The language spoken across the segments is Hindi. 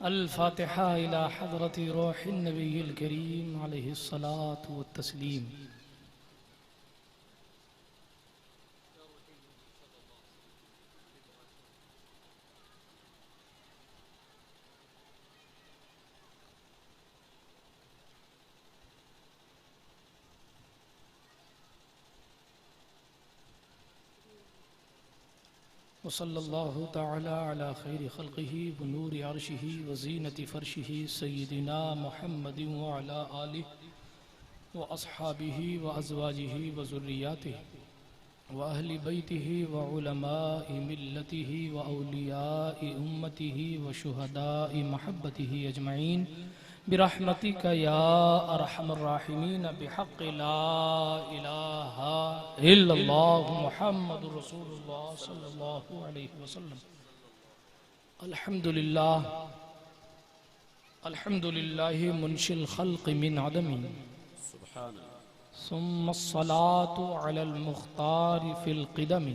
अल-फातिहा इला हज़रति रूहिन नबिय्यिल करीम अलैहिस्सलातु वत्तस्लीम। वसल्लल्लाहु तआला अला खैरि खल्क़िही व नूरि अर्शिही व ज़ीनति फ़र्शिही सय्यिदिना मुहम्मदिन व अला आलिहि व अस्हाबिही व अज़वाजिही व ज़ुर्रिय्यातिही व अहलि बैतिही व उलमाइ मिल्लतिही व औलियाइ उम्मतिही व शुहदाइ महब्बतिही अजमईन बिरहमतिका या अरहमर राहिमीन बिहक़्क़ि ला इलाहा इल्लल्लाह मुहम्मदुर रसूलुल्लाह सल्लल्लाहु अलैहि वसल्लम। अल्हम्दुलिल्लाहि मुनशिल खल्क़ि मिन अदमी सुम्मस्सलातु अलल मुख्तारि फिल क़िदमी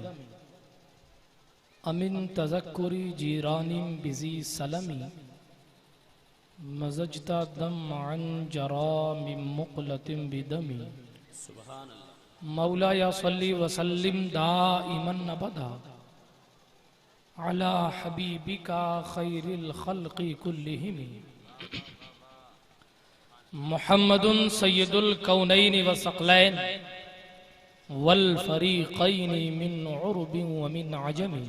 अमिन तज़क्कुरि जीरानिम बिज़ी सलमी मज़जता दम अन जरामिम मुक़लतिम बिदमी मौलाया सल्ली व सल्लिम दाइमन अबदा अला हबीबिका खैरिल खल्क़ि कुल्लिहिम मुहम्मदुन सय्यदुल कौनैनि व सकलैन वल फरीक़ैनि मिन उर्बिन व मिन अजमी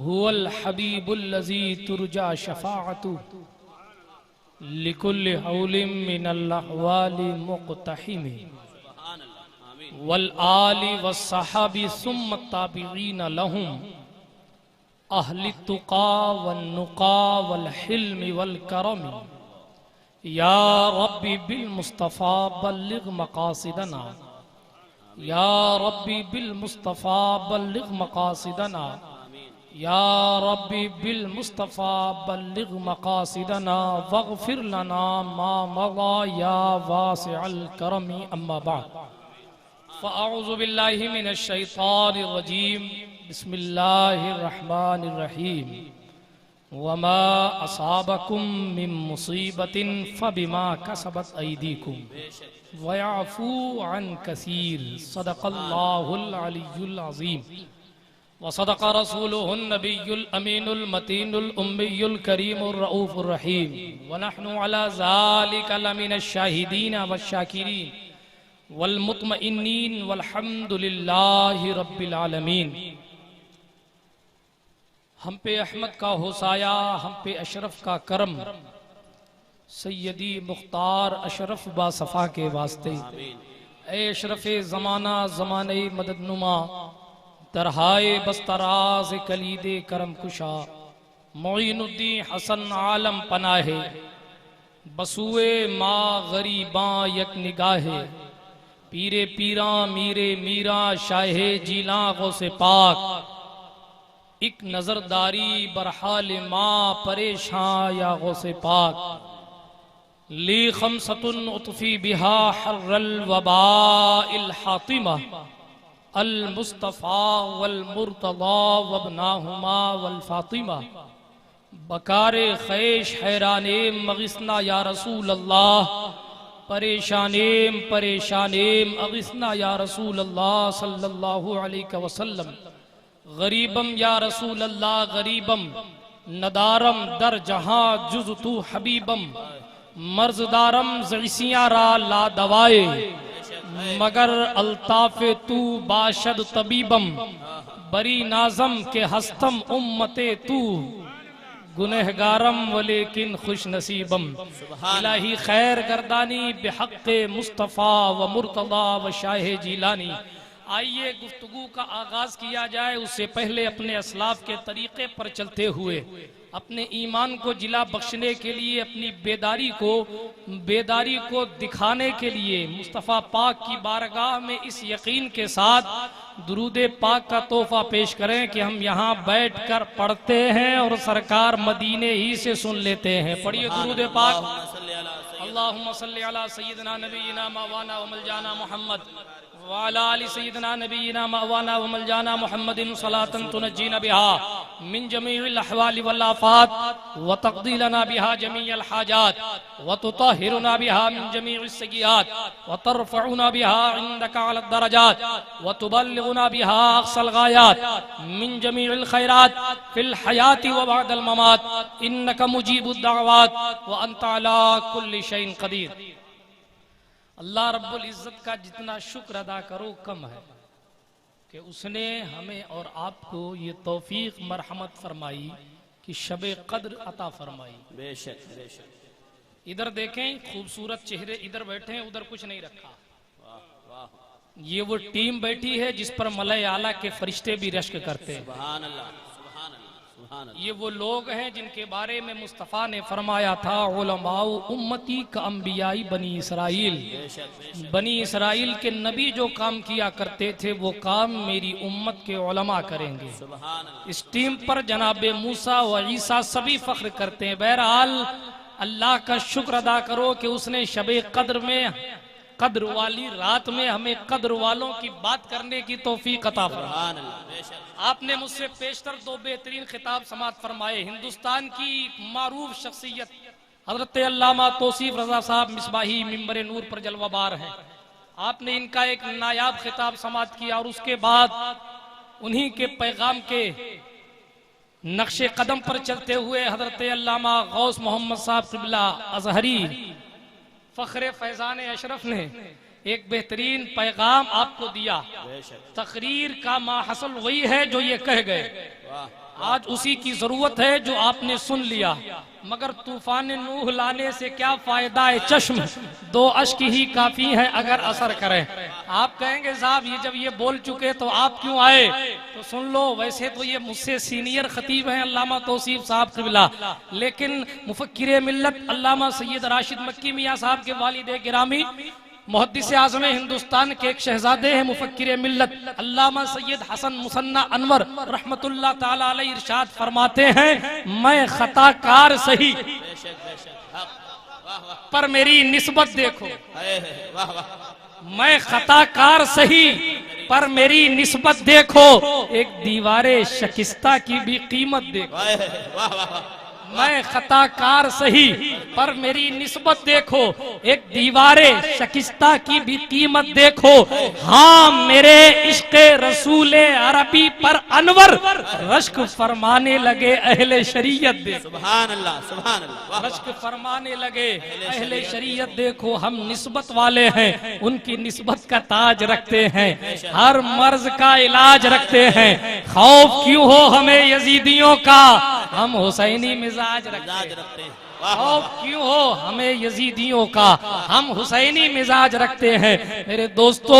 हुवल हबीबुल लज़ी तुरजा शफ़ाअतु लिकुल्लि हौलिम मिनल अहवालि मुक़तहिमी वल आलि वस्सहाबी सुम्मा ताबिईन लहुम अहलि तुक़ा वन नुक़ा वल हिल्मि वल करमी या रब्बी बिल मुस्तफ़ा बल्लिग़ मक़ासिदना या रब्बी बिल मुस्तफ़ा बल्लिग़ मक़ासिदना या रब्बी बिल मुस्तफ़ा बल्लिग़ मक़ासिदना वग़फ़िर लना मा मज़ा या वासिअल करमी अम्मा बअद फ़अऊज़ु बिल्लाहि मिनश शैतानिर रजीम बिस्मिल्लाहिर रहमानिर रहीम वमा असाबकुम मिन मुसीबतिन फबिमा कसबत अयदीकुम वयअफ़ू अन कसीर सदक़ल्लाहुल अलियुल अज़ीम वसदक़ रसूलुहुन नबियुल अमीनुल मतीनुल उम्मियुल करीमुर रऊफ़ुर रहीम व नहनु अला ज़ालिका लमिनश शाहिदीन वश्शाकिरीन वल मुत्मइन्नीन वल्हम्दुलिल्लाहि रब्बिल आलमीन। हम पे अहमद का होसाया, हम पे अशरफ का करम, सैयदी मुख्तार अशरफ बासफ़ा के वास्ते। ए अशरफ ज़माना ज़माने मददनुमा तरहाए बस्तराज कलीदे करम कुशा मोइनुद्दीन हसन आलम पनाहे बसुए माँ गरीबा यक निगाहे पीरे पीरा मीरे मीरा शाहे जीला गौसे पाक एक नजरदारी बरहाल माँ परेशान या गौसे पाक ली खमसतुन उतफी बिहा हर्रल वबाइल हातिमा अल मुस्तफ़ा वल मुर्तज़ा वब्नाहुमा वल फातिमा बकारे खैश हैरानेम मगिस्ना या रसूल अल्लाह परेशानेम परेशानेम अगिस्ना या रसूल अल्लाह सल्लल्लाहु अलैहि वसल्लम गरीबम या रसूल अल्लाह गरीबम नदारम दर जहां जुज़ तू हबीबम मर्जदारम ज़इसिया रा ला दवाए मगर अल्ताफ़े तू बाशद तबीबम बरी नाज़म के हस्तम उम्मते तू गुनहगारम वलेकिन खुश नसीबम। इलाही खैर गर्दानी बिहक़्क़े मुस्तफ़ा व मुर्तज़ा व शाहे जीलानी। आइए गुफ्तगू का आगाज किया जाए, उससे पहले अपने असलाफ के तरीके पर चलते हुए अपने ईमान को जिला बख्शने के लिए, अपनी बेदारी को दिखाने के लिए मुस्तफ़ा पाक की बारगाह में इस यकीन के साथ दुरूद पाक का तोहफा पेश करें कि हम यहाँ बैठ कर पढ़ते हैं और सरकार मदीने ही से सुन लेते हैं। पढ़िए दुरूद पाक। अल्लाहुम्मा सल्ली अला सय्यिदिना नबीना मौलाना व मौलाना मुहम्मद व अला आलि सय्यिदिना नबीना मौलाना व मौलाना मुहम्मदिन सलातन तुनज्जीना बिहा मिन जमीइल अहवालि वल आफात व तक़दी लना बिहा जमीअल हाजात व तुतहिरुना बिहा मिन जमीइस सय्यिआत व तरफ़उना बिहा इंदका अला दरजात व तुबल्लिगुना बिहा अक़सल गायात मिन जमीइल खैरात फिल हयाति व बअदल ममात इन्नका मुजीबुद दअवात व अंता अला कुल्लि शैइन क़दीर। अल्लाह रब्बुल इज्जत का जितना शुक्र अदा करो कम है कि उसने हमें और आपको ये तौफीक मरहमत फरमाई कि शबे कद्र अता फरमाई। बेशक बेशक। इधर देखें खूबसूरत चेहरे इधर बैठे हैं, उधर कुछ नहीं रखा। वाह वाह। ये वो टीम बैठी है जिस पर मलय आला के फरिश्ते भी रश्क करते हैं। सुभान अल्लाह सुभान अल्लाह सुभान अल्लाह। ये वो लोग हैं जिनके बारे में मुस्तफ़ा ने फरमाया था उलमाउ उम्मती का अंबियाई बनी इसराइल। बनी इसराइल के नबी जो काम किया करते थे वो काम मेरी उम्मत के उलमा करेंगे। सुभान अल्लाह। इस टीम पर जनाबे मूसा व ईसा सभी फख्र करते हैं। बहरहाल अल्लाह का शुक्र अदा करो कि उसने शबे कद्र में, कद्र वाली रात में हमें कद्र वालों की बात करने की तौफीक अता फरमाई। आपने मुझसे पेशतर दो बेहतरीन खिताब समात फरमाए। हिंदुस्तान की मारूफ शख्सियत हजरत अल्लामा तौसीफ रजा साहब मिसबाही मिंबर नूर पर जलवाबार हैं। आपने इनका एक नायाब खिताब समात किया और उसके बाद उन्हीं के पैगाम के नक्शे कदम पर चलते हुए हजरत अल्लामा गौस मोहम्मद साहब क़िबला अजहरी फख्रे फैजान अशरफ ने एक बेहतरीन पैगाम आपको दिया। तकरीर का माहसल वही है जो ये कह गए। आज उसी की जरूरत है जो आपने सुन लिया। मगर तूफान नूह लाने से क्या फायदा है चश्म, दो अश्क ही काफी है अगर असर करें। आप कहेंगे साहब ये जब ये बोल चुके तो आप क्यों आए, तो सुन लो। वैसे तो ये मुझसे सीनियर खतीब हैं अल्लामा तौसीफ साहब क़िबला, लेकिन मुफक्किर मिल्लत अल्लामा सैयद राशिद मक्की मियाँ साहब के वालिद गिरामी मुहद्दिस आज़म हिंदुस्तान के एक शहजादे हैं मुफक्किर मिल्लत अल्लामा सैयद हसन मुसन्ना अनवर रहमतुल्लाह ताला अलैहि इरशाद फरमाते हैं, मैं खताकार सही पर मेरी निस्बत देखो। मैं खताकार सही पर मेरी निस्बत देखो, एक दीवारे शकिस्ता की भी कीमत देखो। मैं खताकार सही पर मेरी निस्बत देखो, एक दीवारे शकिस्ता की भी कीमत देखो। हाँ मेरे इश्क़े रसूले अरबी पर अनवर रश्क फरमाने लगे अहले शरीयत देखो। सुभान अल्लाह सुभान अल्लाह। रश्क फरमाने लगे अहले शरीयत देखो। हम निस्बत वाले हैं, उनकी निस्बत का ताज रखते हैं, हर मर्ज का इलाज रखते हैं। खौफ क्यों हो हमें यजीदियों का, हम हुसैनी मिजाज रखते हैं। खौफ क्यों हो हमें यजीदियों का, हम हुसैनी मिजाज रखते हैं। मेरे दोस्तों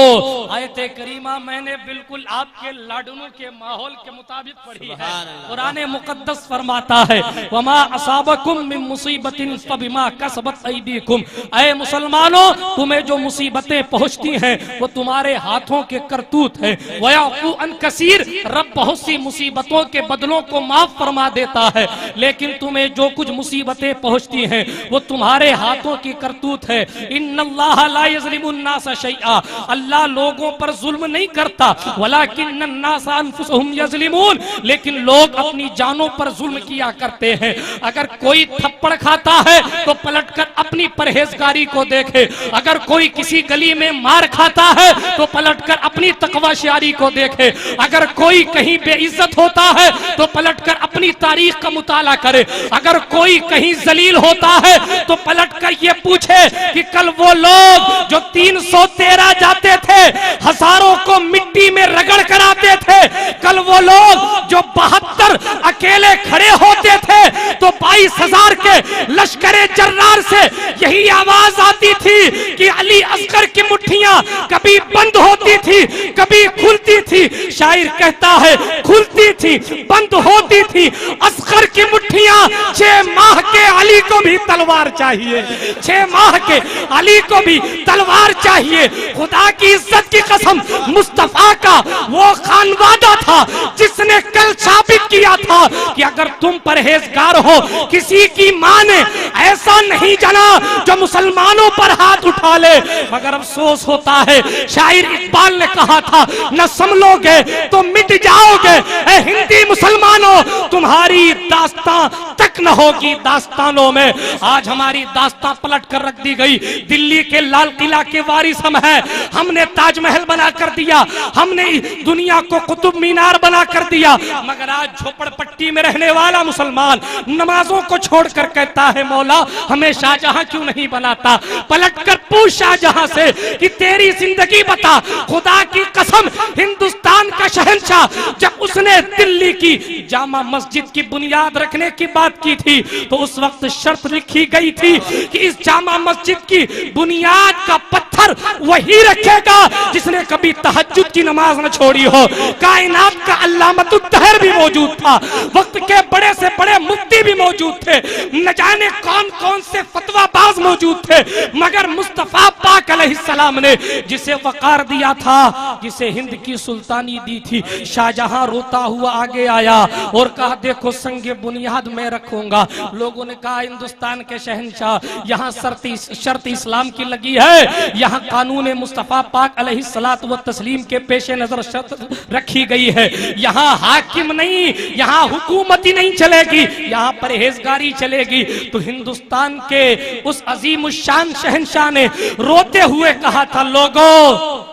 आयत करीमा मैंने बिल्कुल आपके लाडनों के माहौल के मुताबिक पढ़ी है। कुरान मुकद्दस फरमाता है वमा असाबकुम मिन मुसीबतिन फबिमा कसबत अयदीकुम। ऐ मुसलमानों तुम्हें जो मुसीबतें पहुंचती हैं वो तुम्हारे हाथों के करतूत है। वयाफू अन कसीर, रब बहुत सी मुसीबतों के बदलों को माफ फरमा देता है, लेकिन तुम्हें जो कुछ मुसीबतें पहुंचती हैं वो तुम्हारे हाथों की करतूत है। इन्नल्लाह ला यज़लिमुन नासा शैआ, अल्लाह लोगों पर जुल्म नहीं करता, वलाकिन्न नासा अनफुसहुम यज़लिमून, लेकिन लोग अपनी जानों पर जुल्म किया करते हैं। अगर कोई थप्पड़ खाता है तो पलटकर अपनी परहेजगारी को देखे, अगर कोई किसी गली में मार खाता है तो पलटकर अपनी तकवाशियारी को देखे, अगर कोई कहीं बेइज्जत होता है तो पलटकर अपनी तारीख का मुताला करे, अगर कोई कहीं जलील होता है तो पलटकर ये पूछे कि कल वो लोग जो 313 जाते थे, हजारों को मिट्टी में रगड़ कर आते थे, कल वो लोग जो 72 अकेले खड़े होते थे तो 22,000 के लश्करे जर्रार से यही आवाज आती थी कि अली असगर की मुट्ठियां कभी बंद होती थी कभी खुलती थी। शायर कहता है खुलती थी बंद होती थी असगर की मुट्ठियां। 6 माह के अली को भी तलवार चाहिए, 6 माह के अली को भी तलवार चाहिए। खुदा की इज्जत की कसम, मुस्तफा का वो खानवादा था जिसने कल साबित किया था कि अगर तुम परहेजगार हो हो, किसी की मां ने ऐसा नहीं जाना जो मुसलमानों पर हाथ उठा ले। मगर अफसोस होता है, शायर इकबाल ने कहा था, न संभलोगे तो मिट जाओगे ए हिंदी मुसलमानों, तुम्हारी दास्तां तक न होगी दास्तानों में। आज हमारी दास्तां पलट कर रख दी गई। दिल्ली के लाल किला के वारिस हम हैं, हमने ताजमहल बना कर दिया, हमने दुनिया को कुतुब मीनार बना कर दिया। मगर आज झोपड़पट्टी में रहने वाला मुसलमान नमाजों को छोड़कर कहता है, मौला हमें शाहजहां क्यों नहीं बनाता। पलट कर पूछ शाहजहां से कि तेरी जिंदगी बता। खुदा की कसम, हिंदुस्तान का शहंशाह जब उसने दिल्ली की जामा मस्जिद की बुनियाद रखने की बात की थी तो उस वक्त शर्त लिखी गई थी कि इस जामा मस्जिद की बुनियाद का पत्थर वही रखेगा जिसने कभी तहज्जुद की नमाज न छोड़ी हो। कायनात का अल्लामतुद्दहर भी मौजूद था, वक्त के बड़े से बड़े मुफ्ती भी मौजूद थे, न जाने कौन कौन से फतवाबाज मौजूद थे। मगर मुस्तफा पाक अलैहिस्सलाम ने जिसे वकार दिया था, जिसे हिंद की सुल्तानी दी थी, शाहजहां रोता हुआ आगे आया और कहा, देखो संगे बुनियाद में रखूंगा। लोगों ने कहा, हिंदुस्तान के शहंशाह, यहाँ शर्त इस्लाम की लगी है, यहाँ कानून मुस्तफा पाक अलैहिस्सलातु व तस्लीम के पेश नजर शर्त रखी गई है। यहाँ हाकिम नहीं, यहाँ हुकूमत ही नहीं चलेगी, यहाँ परहेजगारी चलेगी। तो हिंदुस्तान के उस अजीम शान शहंशाह ने रोते हुए कहा था, लोगों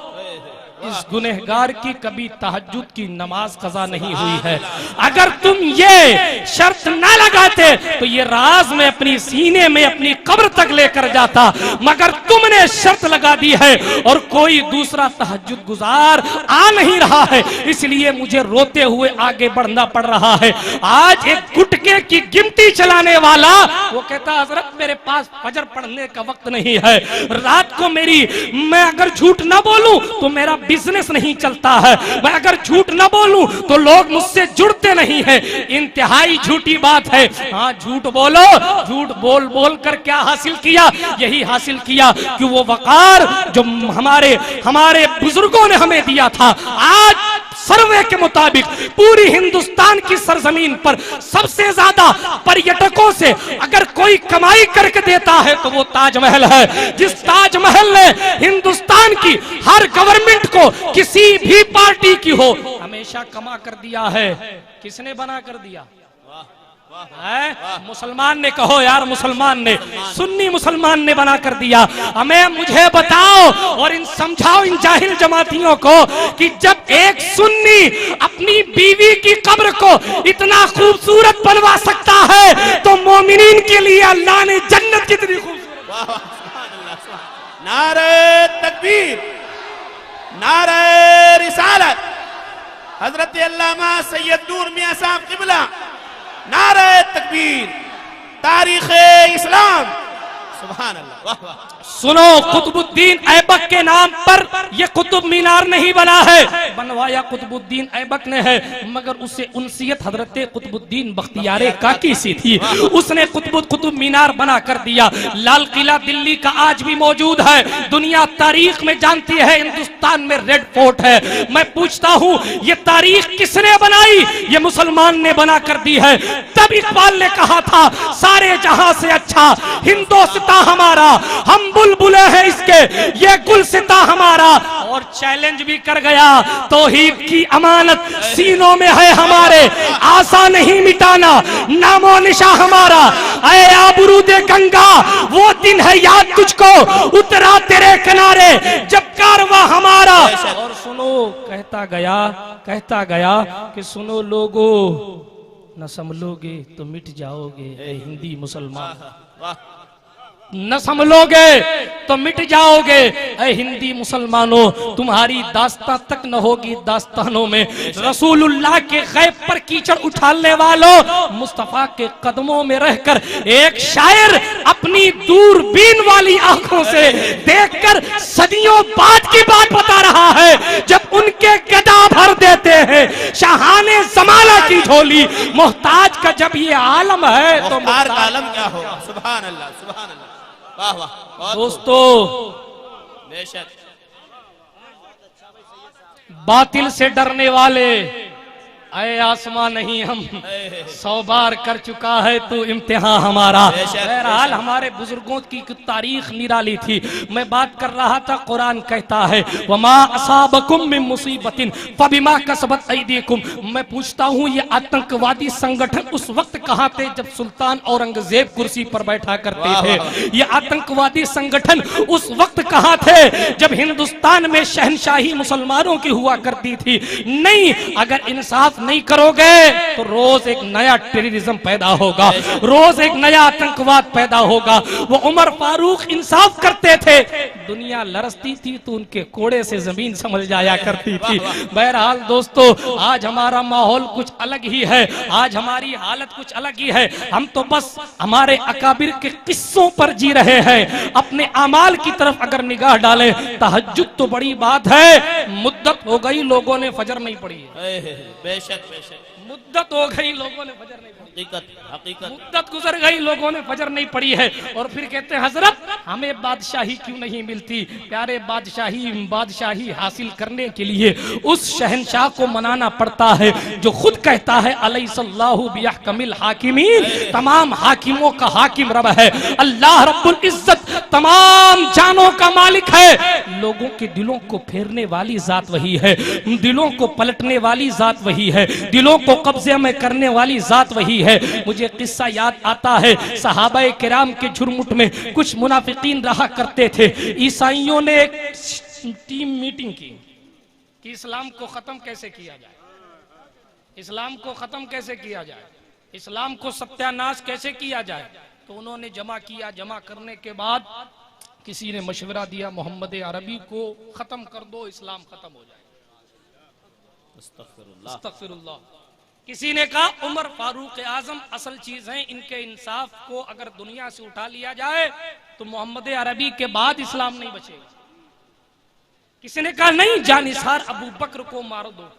इस गुनहगार की कभी तहज्जुद की नमाज कज़ा नहीं हुई है। अगर तुम ये शर्त ना लगाते तो ये राज में अपनी सीने में अपनी कब्र तक लेकर जाता, मगर तुमने शर्त लगा दी है और कोई दूसरा तहज्जुद गुजार आ नहीं रहा है, इसलिए मुझे रोते हुए आगे बढ़ना पड़ रहा है। आज एक गुटके की गिनती चलाने वाला वो कहता, हजरत मेरे पास फजर पढ़ने का वक्त नहीं है, रात को मैं अगर झूठ ना बोलूं तो मेरा बिजनेस नहीं चलता है, मैं अगर झूठ ना बोलूं तो लोग मुझसे जुड़ते नहीं है। इंतहाई झूठी बात है। हाँ झूठ बोलो, झूठ बोल बोल कर क्या हासिल किया? यही हासिल किया कि वो वकार जो हमारे बुजुर्गों ने हमें दिया था। आज सर्वे के मुताबिक पूरी हिंदुस्तान की सरजमीन पर सबसे ज्यादा पर्यटकों से अगर कोई कमाई करके देता है तो वो ताजमहल है। जिस ताजमहल ने हिंदुस्तान की हर गवर्नमेंट को, किसी भी पार्टी की हो, हमेशा कमा कर दिया है। किसने बना कर दिया? मुसलमान ने। कहो यार, मुसलमान ने, सुन्नी मुसलमान ने बना कर दिया। हमें मुझे बताओ और समझाओ इन जाहिल जमातियों को कि जब एक सुन्नी अपनी बीवी की कब्र को इतना खूबसूरत बनवा सकता है तो मोमिनीन के लिए अल्लाह ने जन्नत कितनी खूबसूरत। नारे तकबीर, नारे रिसालत, हजरत अल्लामा सैयद नूर मियां साहब क़िबला, नारे तकबीर, तारीख़े इस्लाम, सुभान अल्लाह, वाह वाह। सुनो, कुतुबुद्दीन ऐबक के नाम पर यह कुतुब मीनार नहीं बना है, बनवाया कुतुबुद्दीन ऐबक ने है, मगर उसे उनसियत हजरत कुतुबुद्दीन बख्तियारे काकी सी थी, उसने कुतुब मीनार बना कर दिया। लाल किला दिल्ली का आज भी मौजूद है, दुनिया तारीख में जानती है हिंदुस्तान में रेड फोर्ट है। मैं पूछता हूँ, ये तारीख किसने बनाई? ये मुसलमान ने बना कर दी है। तब इकबाल ने कहा था, सारे जहां से अच्छा हिंदोस्तां हमारा, हम बुलबुले हैं इसके, ये गुलसिता हमारा। और चैलेंज भी कर गया, तौहीद की अमानत सीनों में है हमारे, आशा नहीं मिटाना नामो निशा हमारा। ऐ आबरूदे गंगा, वो दिन है याद तुझको, उतरा तेरे किनारे जब कारवा हमारा। और सुनो, कहता गया कि सुनो लोगो, न संभलोगे तो मिट जाओगे ऐ हिंदी मुसलमान, न संभलोगे तो मिट जाओगे ऐ हिंदी मुसलमानों, तुम्हारी दास्तां तक न होगी दास्तानों में। रसूलुल्लाह के गैब पर कीचड़ उछालने वालों, मुस्तफा के कदमों में रहकर एक शायर अपनी दूरबीन वाली आंखों से देखकर सदियों बाद की बात बता रहा है, जब उनके गदा भर देते हैं शाहाने ज़माना की झोली। मोहताज का जब ये आलम है तो मुख्तार का आलम क्या होगा? सुभान अल्लाह, सुभान अल्लाह, वाह वाह। दोस्तों, बेशक बातिल से डरने वाले अय आसमां नहीं हम 100 बार कर चुका है तू इम्तिहान हमारा। बहरहाल हमारे बुजुर्गों की तारीख निराली थी। मैं बात कर रहा था, कुरान कहता है वमा असाबकुम मिन मुसीबतिन फबिमा कसबत ऐदीकुम। मैं पूछता हूँ ये आतंकवादी संगठन उस वक्त कहाँ थे जब सुल्तान औरंगजेब कुर्सी पर बैठा करते थे? ये आतंकवादी संगठन उस वक्त कहाँ थे जब हिंदुस्तान में शहनशाही मुसलमानों की हुआ करती थी? नहीं, अगर इंसाफ नहीं करोगे तो रोज एक नया टेररिज्म पैदा होगा, रोज एक नया आतंकवाद पैदा होगा। वो उमर फारूक इंसाफ करते थे, दुनिया लरसती थी तो उनके कोड़े से जमीन समझ जाया करती थी। बहरहाल दोस्तों, आज हमारा माहौल कुछ अलग ही है, आज हमारी हालत कुछ अलग ही है। हम तो बस हमारे अकाबिर के किस्सों पर जी रहे हैं। अपने अमाल की तरफ अगर निगाह डालें, तहज्जुद तो बड़ी बात है, मुद्दत हो गई लोगों ने फजर नहीं पड़ी है। बेशक बेशक मुद्दत हो गई लोगों ने फजर नहीं पड़ी, हकीकत मुद्दत गुजर गई लोगों ने फजर नहीं पड़ी है। और फिर कहते हैं हजरत हमें बादशाही क्यों नहीं मिलती? प्यारे, बादशाही हासिल करने के लिए उस शहनशाह को मनाना पड़ता है जो खुद कहता है अलैहिस्सलाहु बिअहकमिल हाकिमीन, तमाम हाकिमों का हाकिम रब है। अल्लाह रब्बुल इज्जत तमाम जानों का मालिक है। लोगों के दिलों को फेरने वाली जात वही है, दिलों को पलटने वाली जात वही है, दिलों को कब्जे में करने वाली जात वही है। मुझे किस्सा याद आता है, सहाबाए किराम के झुरमुट में कुछ मुनाफिकीन रहा करते थे। ईसाइयों ने एक टीम मीटिंग की कि इस्लाम को खत्म कैसे किया जाए, इस्लाम को खत्म कैसे किया जाए, इस्लाम को सत्यानाश कैसे किया जाए। तो उन्होंने जमा किया, जमा करने के बाद किसी ने मशवरा दिया मोहम्मद अरबी को खत्म कर दो, इस्लाम खत्म हो जाए। अस्तगफिरुल्लाह। किसी ने कहा उमर फारूक आजम असल चीज है, इनके इंसाफ को अगर दुनिया से उठा लिया जाए तो मोहम्मद अरबी के बाद इस्लाम नहीं बचेगा। किसी ने कहा नहीं, जानिसार अबू बकर को मार दो।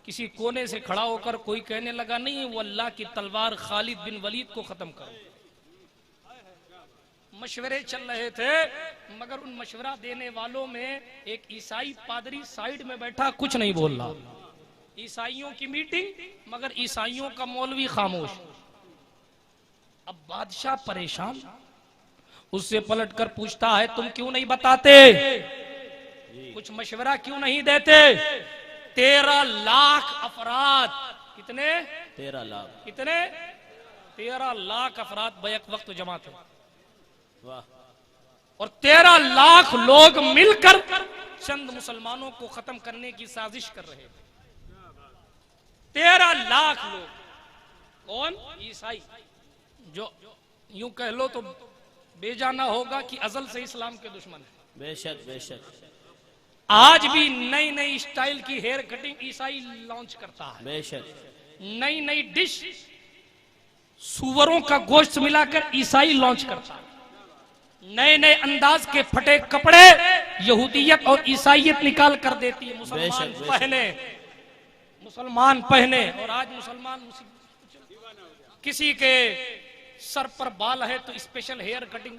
किसी कोने से खड़ा होकर कोई कहने लगा नहीं, वो अल्लाह की तलवार खालिद बिन वलीद को खत्म करो। मशवरे चल रहे थे, मगर उन मशवरा देने वालों में एक ईसाई पादरी साइड में बैठा, कुछ नहीं बोल रहा। ईसाइयों की मीटिंग, मगर ईसाइयों का मौलवी खामोश। अब बादशाह परेशान, उससे पलटकर पूछता है तुम क्यों नहीं बताते, कुछ मशवरा क्यों नहीं देते? 13 लाख अफराद, कितने? 13 लाख। कितने? 13 लाख अफराद बैक वक्त जमा थे। वाह। और 13 लाख लोग मिलकर चंद मुसलमानों को खत्म करने की साजिश कर रहे थे। 13 लाख लोग। कौन? ईसाई, जो यूं कह लो तो बेजाना होगा कि अजल से इस्लाम के दुश्मन है। बेशक बेशक। आज भी नई नई स्टाइल की हेयर कटिंग ईसाई लॉन्च करता है। बेशक। नई नई डिश सुअरों का गोश्त मिलाकर ईसाई लॉन्च करता है। नए नए अंदाज के फटे कपड़े यहूदियत और ईसाइयत निकाल कर देती है। मुसलमान पहने और आज मुसलमान किसी के सर पर बाल है तो स्पेशल हेयर कटिंग।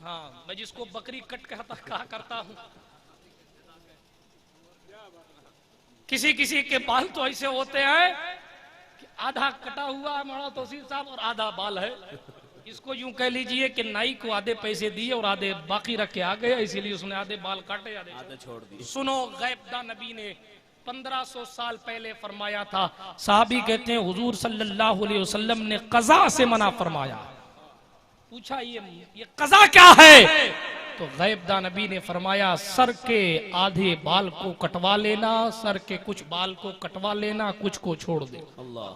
हाँ, मैं जिसको बकरी कट कहा करता हूं। किसी किसी के बाल तो ऐसे होते हैं कि आधा कटा हुआ है मौलाना तौसीफ साहब और आधा बाल है। इसको यूं कह लीजिए कि नाई को आधे पैसे दिए और आधे बाकी रख के आ गए, इसीलिए उसने आधे बाल काटे आधे छोड़ दिए। सुनो, गैबदा नबी ने 1500 साल पहले फरमाया था। साहबी कहते हैं हुजूर सल्लल्लाहु अलैहि वसल्लम ने कज़ा से मना फरमाया। पूछा ये कज़ा क्या है? तो गैबदा नबी ने फरमाया सर के आधे बाल को कटवा लेना, सर के कुछ बाल को कटवा लेना, कुछ को छोड़ दे। अल्लाह,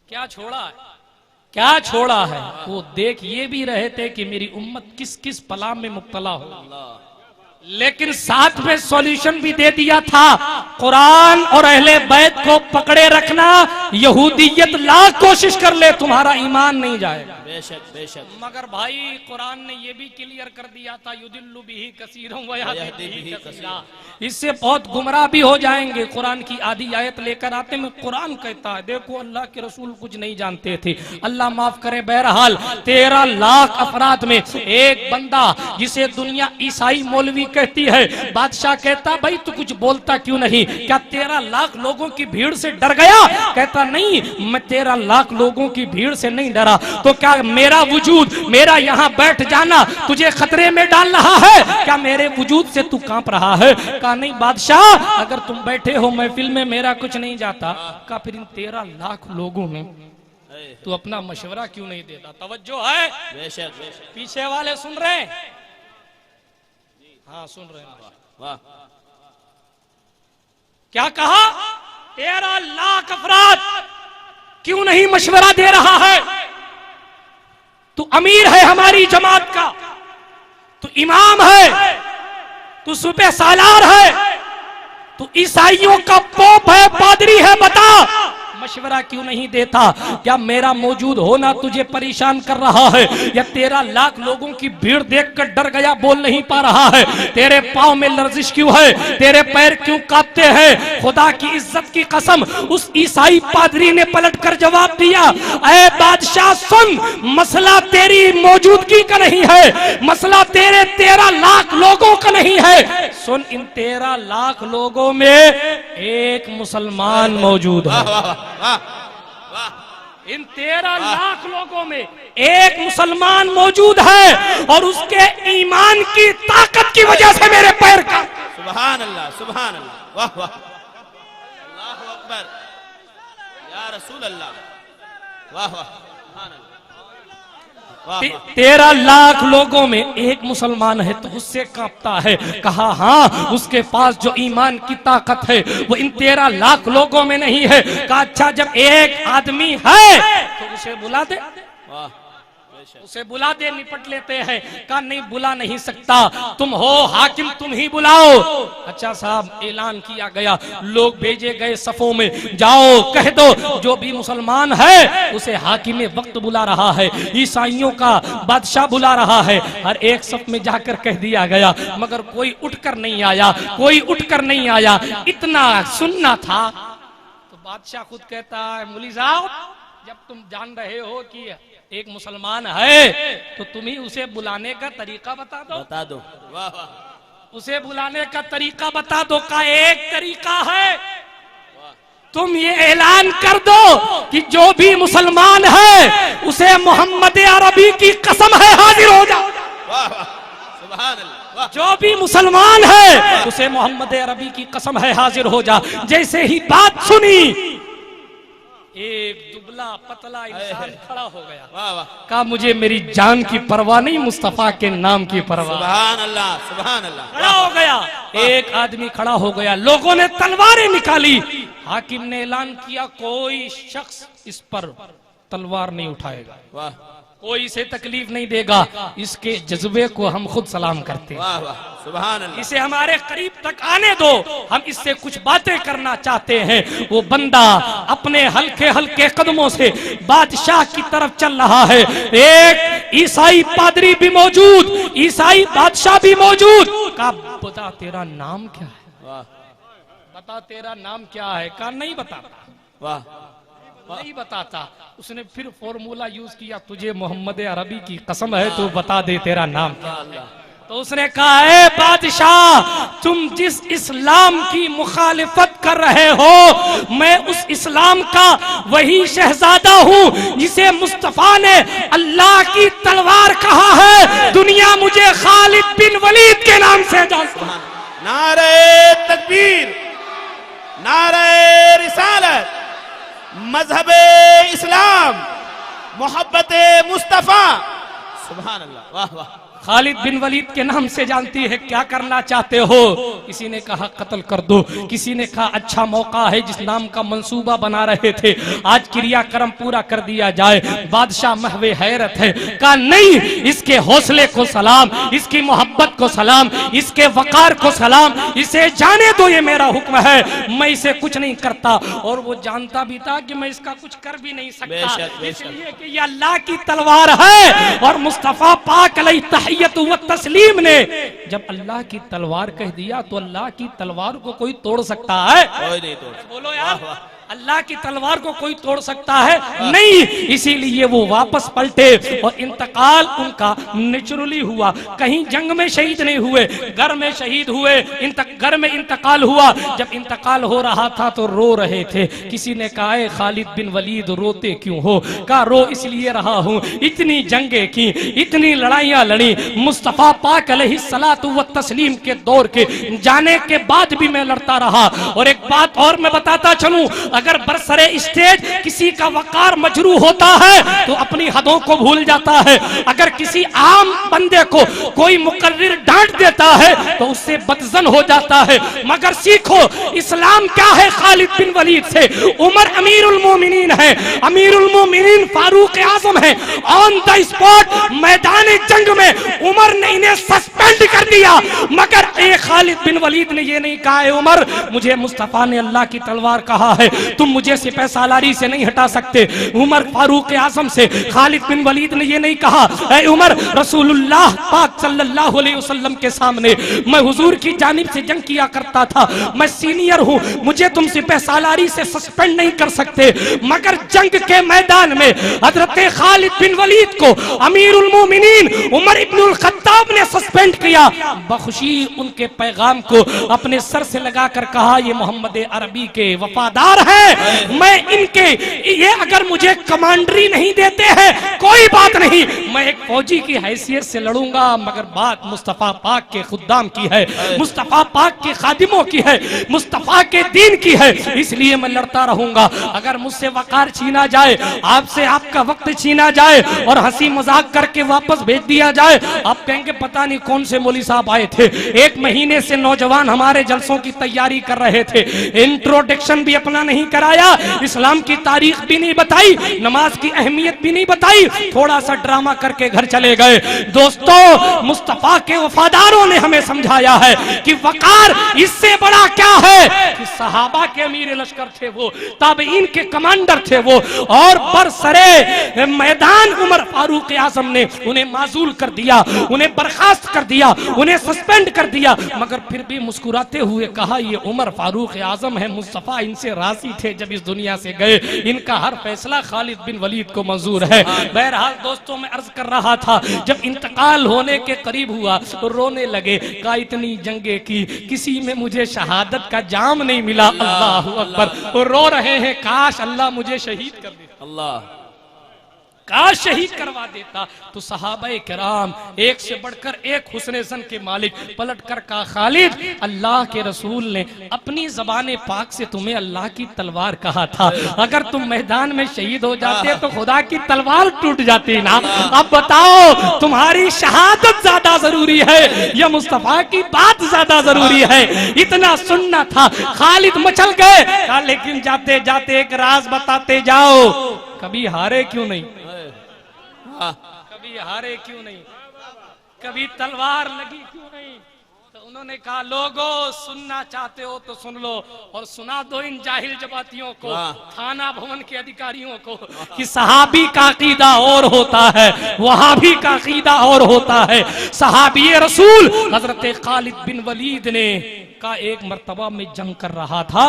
क्या छोड़ा है, क्या छोड़ा है? वो देख ये भी रहे थे कि मेरी उम्मत किस किस बला में मुब्तला हो, लेकिन साथ में सॉल्यूशन भी दे दिया था। कुरान और अहले बैत को पकड़े रखना, यहूदियत लाख कोशिश कर ले तुम्हारा ईमान नहीं जाएगा। बेशक बेशक। मगर भाई कुरान ने ये भी क्लियर कर दिया था युदिल्लु बिही कसीरन व यहदी बिही कसीरा, इससे बहुत गुमराह भी हो जाएंगे। कुरान की आधी आयत लेकर आते में कुरान कहता है देखो अल्लाह के रसूल कुछ नहीं जानते थे, अल्लाह माफ करे। बहरहाल 13 लाख अफराद में एक बंदा जिसे दुनिया ईसाई मौलवी कहती है। बादशाह कहता भाई तू कुछ बोलता क्यों नहीं, क्या 13 लाख लोगों की भीड़ से डर गया? कहता नहीं, मैं 13 लाख लोगों की भीड़ से नहीं डरा, तो क्या मेरा वजूद, मेरा यहाँ बैठ जाना तुझे खतरे में डाल रहा है? क्या मेरे वजूद से तू कांप रहा है? कहा नहीं बादशाह, अगर तुम बैठे हो महफिल में मेरा कुछ नहीं जाता। कहा फिर इन 13 लाख लोगों में तू अपना मशवरा क्यों नहीं देता? तवज्जो है? बेशक बेशक। पीछे वाले सुन रहे हैं? हाँ सुन रहे हैं। वाह। क्या कहा? 13 लाख अफराद क्यों नहीं मशवरा दे रहा है? तू अमीर है हमारी जमात का, तू इमाम है, तू सुबह सालार है, तू ईसाइयों का पोप है, पादरी है, बता मशवरा क्यों नहीं देता? क्या मेरा मौजूद होना तुझे परेशान कर रहा है, या 13 लाख लोगों की भीड़ देखकर डर गया, बोल नहीं पा रहा है? तेरे पांव में लर्जिश क्यों है? तेरे पैर क्यों कांपते हैं? खुदा की इज्जत की कसम, उस ईसाई पादरी ने पलटकर जवाब दिया, ऐ बादशाह सुन, मसला तेरी मौजूदगी का नहीं है, मसला तेरे 13 लाख लोगों का नहीं है। सुन, इन 13 लाख लोगों में एक मुसलमान मौजूद है। इन 13 लाख लोगों में एक मुसलमान मौजूद है, और उसके ईमान की ताकत की वजह से मेरे पैर का। सुभान अल्लाह, सुभान अल्लाह, वाह वाह, अल्लाहु अकबर, या रसूल अल्लाह, वाह वाह, सुभान अल्लाह। 13 लाख लोगों में एक मुसलमान है तो उससे कांपता है। कहा हाँ, उसके पास जो ईमान की ताकत है वो इन 13 लाख लोगों में नहीं है। कहा अच्छा, जब एक आदमी है तो उसे बुला दे, उसे बुला दे, निपट लेते हैं। कहा नहीं, बुला नहीं सकता, तुम हो हाकिम, तुम ही बुलाओ। अच्छा साहब, ऐलान किया गया, लोग भेजे गए सफों में, जाओ कह दो जो भी मुसलमान है उसे हाकिम वक्त बुला रहा है, ईसाइयों का बादशाह बुला रहा है। हर एक सफ में जाकर कह दिया गया, मगर कोई उठकर नहीं आया, कोई उठकर नहीं आया। इतना सुनना था तो बादशाह खुद कहता है, मुली साहब जब तुम जान रहे हो कि एक मुसलमान है तो तुम ही उसे बुलाने का तरीका बता दो। बता दो, वाह वाह, उसे बुलाने का तरीका बता दो। का एक तरीका है, तुम ये ऐलान कर दो कि जो भी मुसलमान है उसे मोहम्मद अरबी की कसम है हाजिर हो जाओ। वाह वाह, सुभान अल्लाह, वाह। जो भी मुसलमान है उसे मोहम्मद अरबी की कसम है हाजिर हो जा। जैसे ही बात सुनी, एक दुबला पतला इंसान खड़ा हो गया। वाह वाह, कहा मुझे मेरी जान की परवाह नहीं, मुस्तफा के नाम की परवाह। सुभान अल्लाह, सुभान अल्लाह। खड़ा हो गया, एक आदमी खड़ा हो गया, लोगों ने तलवारें निकाली। हाकिम ने ऐलान किया, कोई शख्स इस पर तलवार नहीं उठाएगा, वाह, कोई इसे तकलीफ नहीं देगा। इसके जज्बे को हम खुद सलाम करते हैं। वाह वाह, सुभान अल्लाह। इसे हमारे करीब तक आने दो, हम इससे कुछ बातें करना चाहते हैं। वो बंदा अपने हल्के हल्के कदमों से बादशाह की तरफ चल रहा है। एक ईसाई पादरी भी मौजूद, ईसाई बादशाह भी मौजूद। कहा बता तेरा नाम क्या है? वाह, बता तेरा नाम क्या है? कहा नहीं बताता, वाह, नहीं बताता। उसने फिर फॉर्मूला यूज किया, तुझे मोहम्मद अरबी की कसम है तू बता दे तेरा नाम क्या है। तो उसने कहा, ए बादशाह, तुम जिस इस्लाम की मुखालिफत कर रहे हो, मैं उस इस्लाम का वही शहजादा हूँ जिसे मुस्तफा ने अल्लाह की तलवार कहा है। दुनिया मुझे खालिद बिन वलीद के नाम से जानती है। नारे तकबीर, नारे रिसालत, मजहबे इस्लाम, मोहब्बते मुस्तफा, सुभान अल्लाह, वाह वाह। खालिद बिन वलीद के नाम से जानती है। क्या करना चाहते हो? किसी ने कहा कत्ल कर दो, किसी ने कहा अच्छा मौका है, जिस नाम का मंसूबा बना रहे थे आज क्रियाक्रम पूरा कर दिया जाए। बादशाह महवे हैरत है। कहा नहीं, इसके हौसले को सलाम, इसकी मोहब्बत को सलाम, इसके वकार को सलाम, इसे जाने दो, ये मेरा हुक्म है, मैं इसे कुछ नहीं करता। और वो जानता भी था कि मैं इसका कुछ कर भी नहीं सकता, इसलिए कि ये अल्लाह की तलवार है। और मुस्तफा पाक अलैहि व तस्लीम ने जब अल्लाह की तलवार कह दिया तो अल्लाह की तलवार को कोई तोड़ सकता है? कोई नहीं तोड़। बोलो यार, अल्लाह की तलवार को कोई तोड़ सकता है नहीं, इसीलिए वो वापस पलटे और इंतकाल उनका नेचुरली हुआ। कहीं जंग में शहीद नहीं हुए, घर में शहीद हुए, घर में इंतकाल हुआ। जब इंतकाल हो रहा था तो रो रहे थे। किसी ने कहा है खालिद बिन वलीद रोते क्यों हो? कहा रो इसलिए रहा हूं, इतनी जंगें की, इतनी लड़ाइयां लड़ी, मुस्तफा पाक अलैहिस्सलातु व तस्लीम के दौर के जाने के बाद भी मैं लड़ता रहा। और एक बात और मैं बताता चलूं, अगर बरसरे स्टेज किसी का वकार मजरू होता है तो अपनी हदों को भूल जाता है। अगर किसी आम बंदे को कोई मुकर्रिर डांट देता है तो उससे बदजन हो जाता है। मगर सीखो इस्लाम क्या है खालिद बिन वलीद से। उमर अमीरुल मोमिनीन है, अमीरुल मोमिनीन फारूक आजम है। ऑन द स्पॉट मैदान जंग में उमर ने इन्हें सस्पेंड कर दिया। मगर एक खालिद बिन वलीद ने यह नहीं कहा है उमर मुझे मुस्तफा ने अल्लाह की तलवार कहा है, तुम मुझे सिपह सालारी से नहीं हटा सकते। उमर फारूक आजम से खालिद बिन वलीद ने यह नहीं कहा ऐ उमर रसूलुल्लाह पाक सल्लल्लाहु अलैहि वसल्लम के सामने मैं हुजूर की जानिब से जंग किया करता था, मैं सीनियर हूं, मुझे तुम सिपह सालारी से सस्पेंड नहीं कर सकते। मगर जंग के मैदान में हजरत खालिद बिन वलीद को अमीरुल मोमिनीन उमर इब्नुल खत्ताब ने सस्पेंड किया। बखुशी उनके पैगाम को अपने सर से लगाकर कहा ये मोहम्मद अरबी के वफादार है, मैं इनके ये अगर मुझे कमांडरी नहीं देते हैं कोई बात नहीं, मैं एक फौजी की हैसियत से लड़ूंगा। मगर बात मुस्तफा पाक के खुद्दाम की है, मुस्तफा पाक के खादिमों की है, मुस्तफा के दीन की है, इसलिए मैं लड़ता रहूंगा। अगर मुझसे वकार छीना जाए, आपसे आपका वक्त छीना जाए और हंसी मजाक करके वापस भेज दिया जाए, आप कहेंगे पता नहीं कौन से मौली साहब आए थे, एक महीने से नौजवान हमारे जलसों की तैयारी कर रहे थे, इंट्रोडक्शन भी अपना नहीं कराया, इस्लाम की तारीख भी नहीं बताई, नमाज की अहमियत भी नहीं बताई, थोड़ा सा ड्रामा करके घर चले गए। दोस्तों मुस्तफा के वफादारों ने हमें समझाया है कि वकार इससे बड़ा क्या है कि सहाबा के अमीर लश्कर थे वो, ताबईन के कमांडर थे वो, और बरसरे मैदान उमर फारूक आजम ने उन्हें माजूल कर दिया, उन्हें बर्खास्त कर दिया, उन्हें सस्पेंड कर दिया। मगर फिर भी मुस्कुराते हुए कहा ये उमर फारूक आजम है, मुस्तफा इनसे राजी थे जब इस दुनिया से गए, इनका हर फैसला खालिद बिन वलीद को मंजूर है। बहरहाल दोस्तों मैं अर्ज कर रहा था जब इंतकाल होने के करीब हुआ तो रोने लगे, कहा इतनी जंगे की किसी में मुझे शहादत का जाम नहीं मिला। अल्लाह अकबर, रो रहे हैं काश अल्लाह मुझे शहीद कर दे, अल्लाह काश शहीद करवा देता। तो सहाबाए किराम एक से बढ़कर एक हुस्न ज़न के मालिक पलट कर कहा खालिद अल्लाह के रसूल ने अपनी ज़बान पाक से तुम्हें अल्लाह की तलवार कहा था, अगर तुम मैदान में शहीद हो जाते तो खुदा की तलवार टूट जाती ना। अब बताओ तुम्हारी शहादत ज्यादा जरूरी है या मुस्तफा की बात ज्यादा जरूरी है? इतना सुनना था। खालिद मचल गए, लेकिन जाते जाते एक राज बताते जाओ, कभी हारे क्यों नहीं, कभी हारे क्यों नहीं, कभी तलवार लगी क्यों नहीं? तो उन्होंने कहा लोगों सुनना चाहते हो तो सुन लो और सुना दो इन जाहिल जमातियों को, थाना भवन के अधिकारियों को कि सहाबी का अकीदा और होता है, वहाबी का अकीदा और होता है। सहाबी रसूल हजरत खालिद बिन वलीद ने का एक मर्तबा में जंग कर रहा था,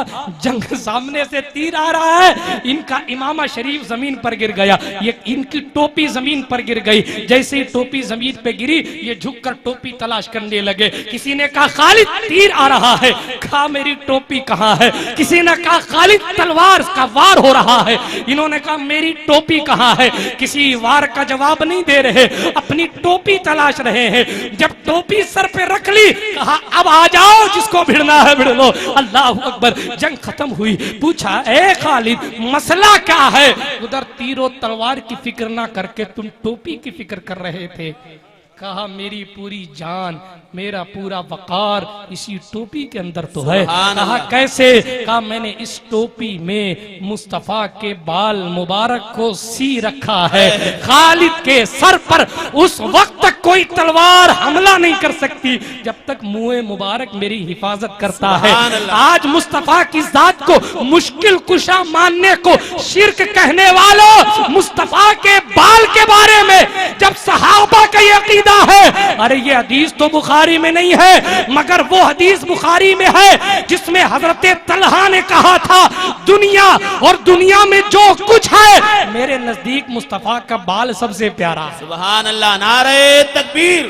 जंग सामने से तीर आ रहा है, इनका इमामा शरीफ जमीन पर गिर गया, ये इनकी टोपी जमीन पर गिर गई। जैसे ही टोपी जमीन पे गिरी ये झुककर टोपी तलाश करने लगे। किसी ने कहा खालिद तीर आ रहा है, कहा मेरी टोपी कहाँ है? किसी ने कहा खालिद तलवार का वार हो रहा है, इन्होंने कहा मेरी टोपी कहाँ है? किसी वार का जवाब नहीं दे रहे, अपनी टोपी तलाश रहे हैं। जब टोपी सर पे रख ली कहा अब आ जाओ, जिसको भिड़ना है भिड़ लो। अल्लाह अकबर, जंग खत्म हुई। पूछा ए खालिद मसला क्या है? उधर तीरों तलवार की फिक्र ना करके तुम टोपी की फिक्र कर रहे थे। कहा मेरी पूरी जान मेरा पूरा वकार इसी टोपी के अंदर तो है। कहा कैसे? कहा मैंने इस टोपी में मुस्तफा के बाल मुबारक को सी रखा है, खालिद के सर पर उस वक्त तक कोई तलवार हमला नहीं कर सकती जब तक मुंह मुबारक मेरी हिफाजत करता है। आज मुस्तफा की जात को मुश्किल कुशा मानने को शिर्क कहने वालों, मुस्तफा के बाल के बारे में जब सहाबा सहाबा का ये अकीदा है। अरे ये हदीस तो बुखारी में नहीं है, मगर वो हदीस बुखारी में है जिसमें हजरत तलहा ने कहा था दुनिया और दुनिया में जो कुछ है मेरे नजदीक मुस्तफा का बाल सबसे प्यारा। सुभान अल्लाह। नारे तकबीर,